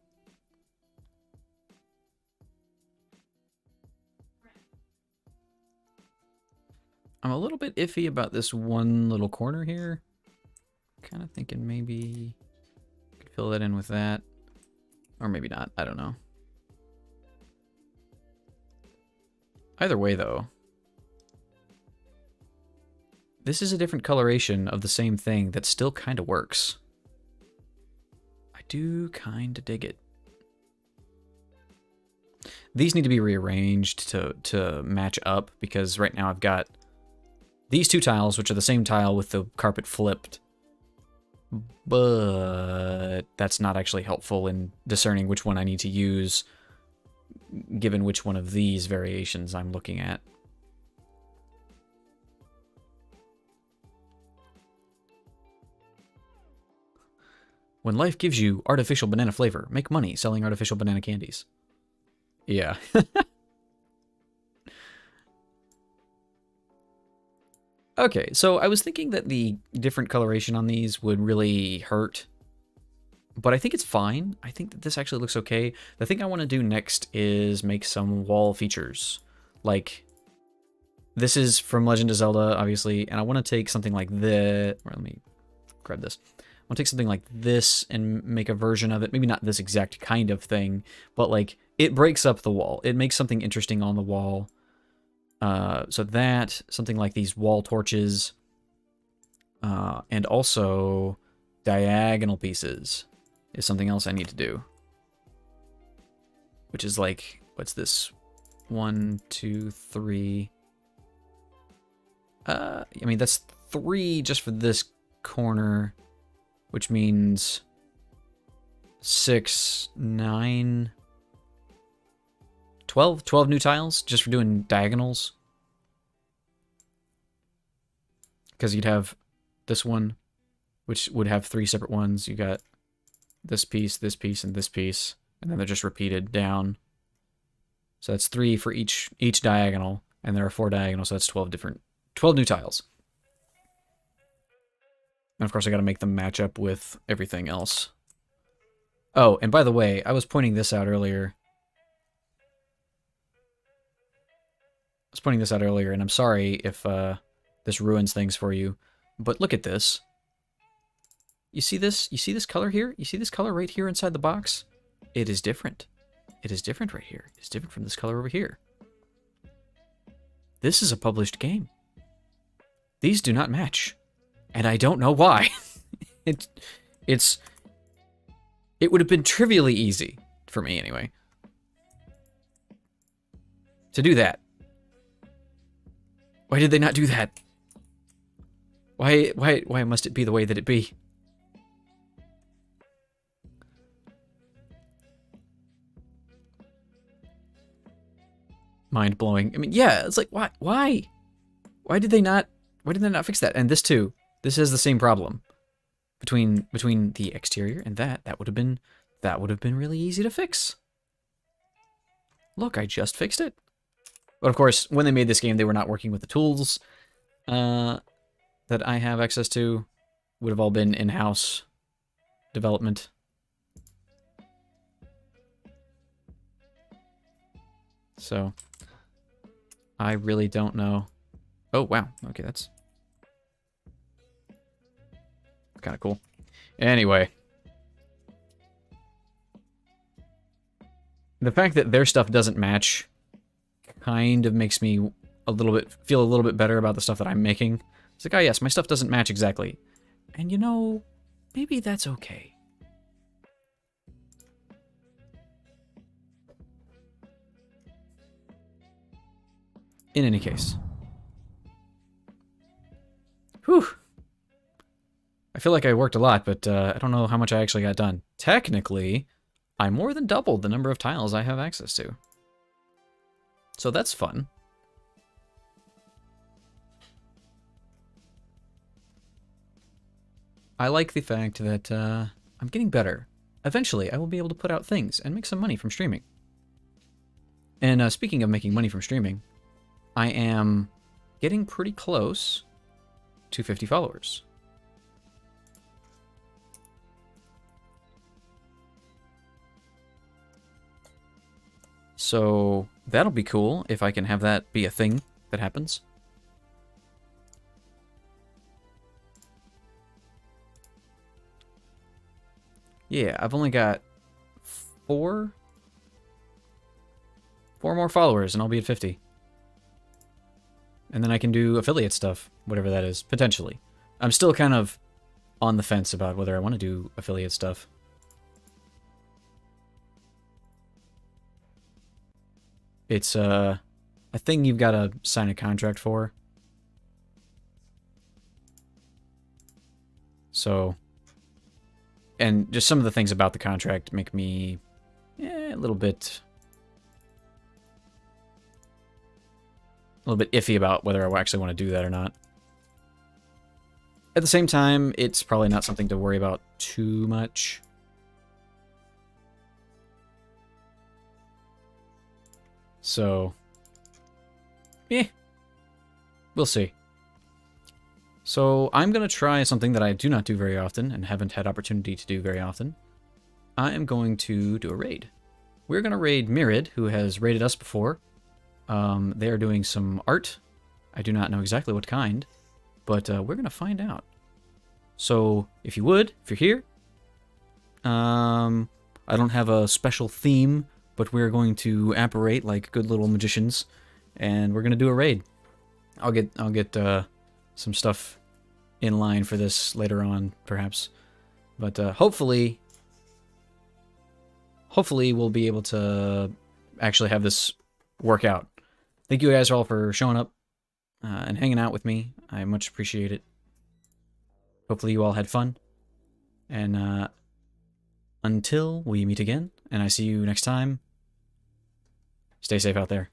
[SPEAKER 1] I'm a little bit iffy about this one little corner here. Kind of thinking maybe I could fill that in with that. Or maybe not. I don't know. Either way, though, this is a different coloration of the same thing that still kind of works. I do kind of dig it. These need to be rearranged to match up, because right now I've got these two tiles, which are the same tile with the carpet flipped, but that's not actually helpful in discerning which one I need to use, given which one of these variations I'm looking at. When life gives you artificial banana flavor, make money selling artificial banana candies. Yeah. Okay, so I was thinking that the different coloration on these would really hurt, but I think it's fine. I think that this actually looks okay. The thing I want to do next is make some wall features. Like, this is from Legend of Zelda, obviously, and I want to take something like this. Let me grab this. I want to take something like this and make a version of it. Maybe not this exact kind of thing, but like, it breaks up the wall. It makes something interesting on the wall. So that, something like these wall torches, and also diagonal pieces is something else I need to do. Which is like, what's this? 1, 2, 3. I mean, that's 3 just for this corner, which means 6, 9, 12 new tiles just for doing diagonals. Because you'd have this one, which would have 3 separate ones. You got this piece, and this piece, and then they're just repeated down. So that's 3 for each diagonal, and there are 4 diagonals, so that's 12 new tiles. And of course I gotta make them match up with everything else. Oh, and by the way, I was pointing this out earlier. And I'm sorry if this ruins things for you, but look at this. You see this? You see this color here? You see this color right here inside the box? It is different. It is different right here. It's different from this color over here. This is a published game. These do not match. And I don't know why. It would have been trivially easy, for me anyway, to do that. Why did they not do that? Why must it be the way that it be? Mind blowing. I mean, yeah, it's like why did they not fix that? And this too. This has the same problem. Between the exterior and that would have been really easy to fix. Look, I just fixed it. But of course, when they made this game, they were not working with the tools that I have access to. Would have all been in-house development. So, I really don't know. Oh, wow. Okay, that's kind of cool. Anyway. The fact that their stuff doesn't match kind of makes me feel a little bit better about the stuff that I'm making. It's like, oh yes, my stuff doesn't match exactly. And you know, maybe that's okay. In any case. Whew. I feel like I worked a lot, but I don't know how much I actually got done. Technically, I more than doubled the number of tiles I have access to. So that's fun. I like the fact that I'm getting better. Eventually, I will be able to put out things and make some money from streaming. And speaking of making money from streaming, I am getting pretty close to 50 followers. So that'll be cool if I can have that be a thing that happens. Yeah, I've only got four more followers and I'll be at 50. And then I can do affiliate stuff, whatever that is, potentially. I'm still kind of on the fence about whether I want to do affiliate stuff. It's a thing you've got to sign a contract for. So, and just some of the things about the contract make me a little bit iffy about whether I actually want to do that or not. At the same time, it's probably not something to worry about too much. So, we'll see. So, I'm going to try something that I do not do very often and haven't had opportunity to do very often. I am going to do a raid. We're going to raid Mirid, who has raided us before. They are doing some art. I do not know exactly what kind, but we're going to find out. So, if you're here, I don't have a special theme, but we're going to apparate like good little magicians, and we're going to do a raid. I'll get some stuff in line for this later on, perhaps. But hopefully we'll be able to actually have this work out. Thank you guys all for showing up and hanging out with me. I much appreciate it. Hopefully you all had fun. And until we meet again, and I see you next time, stay safe out there.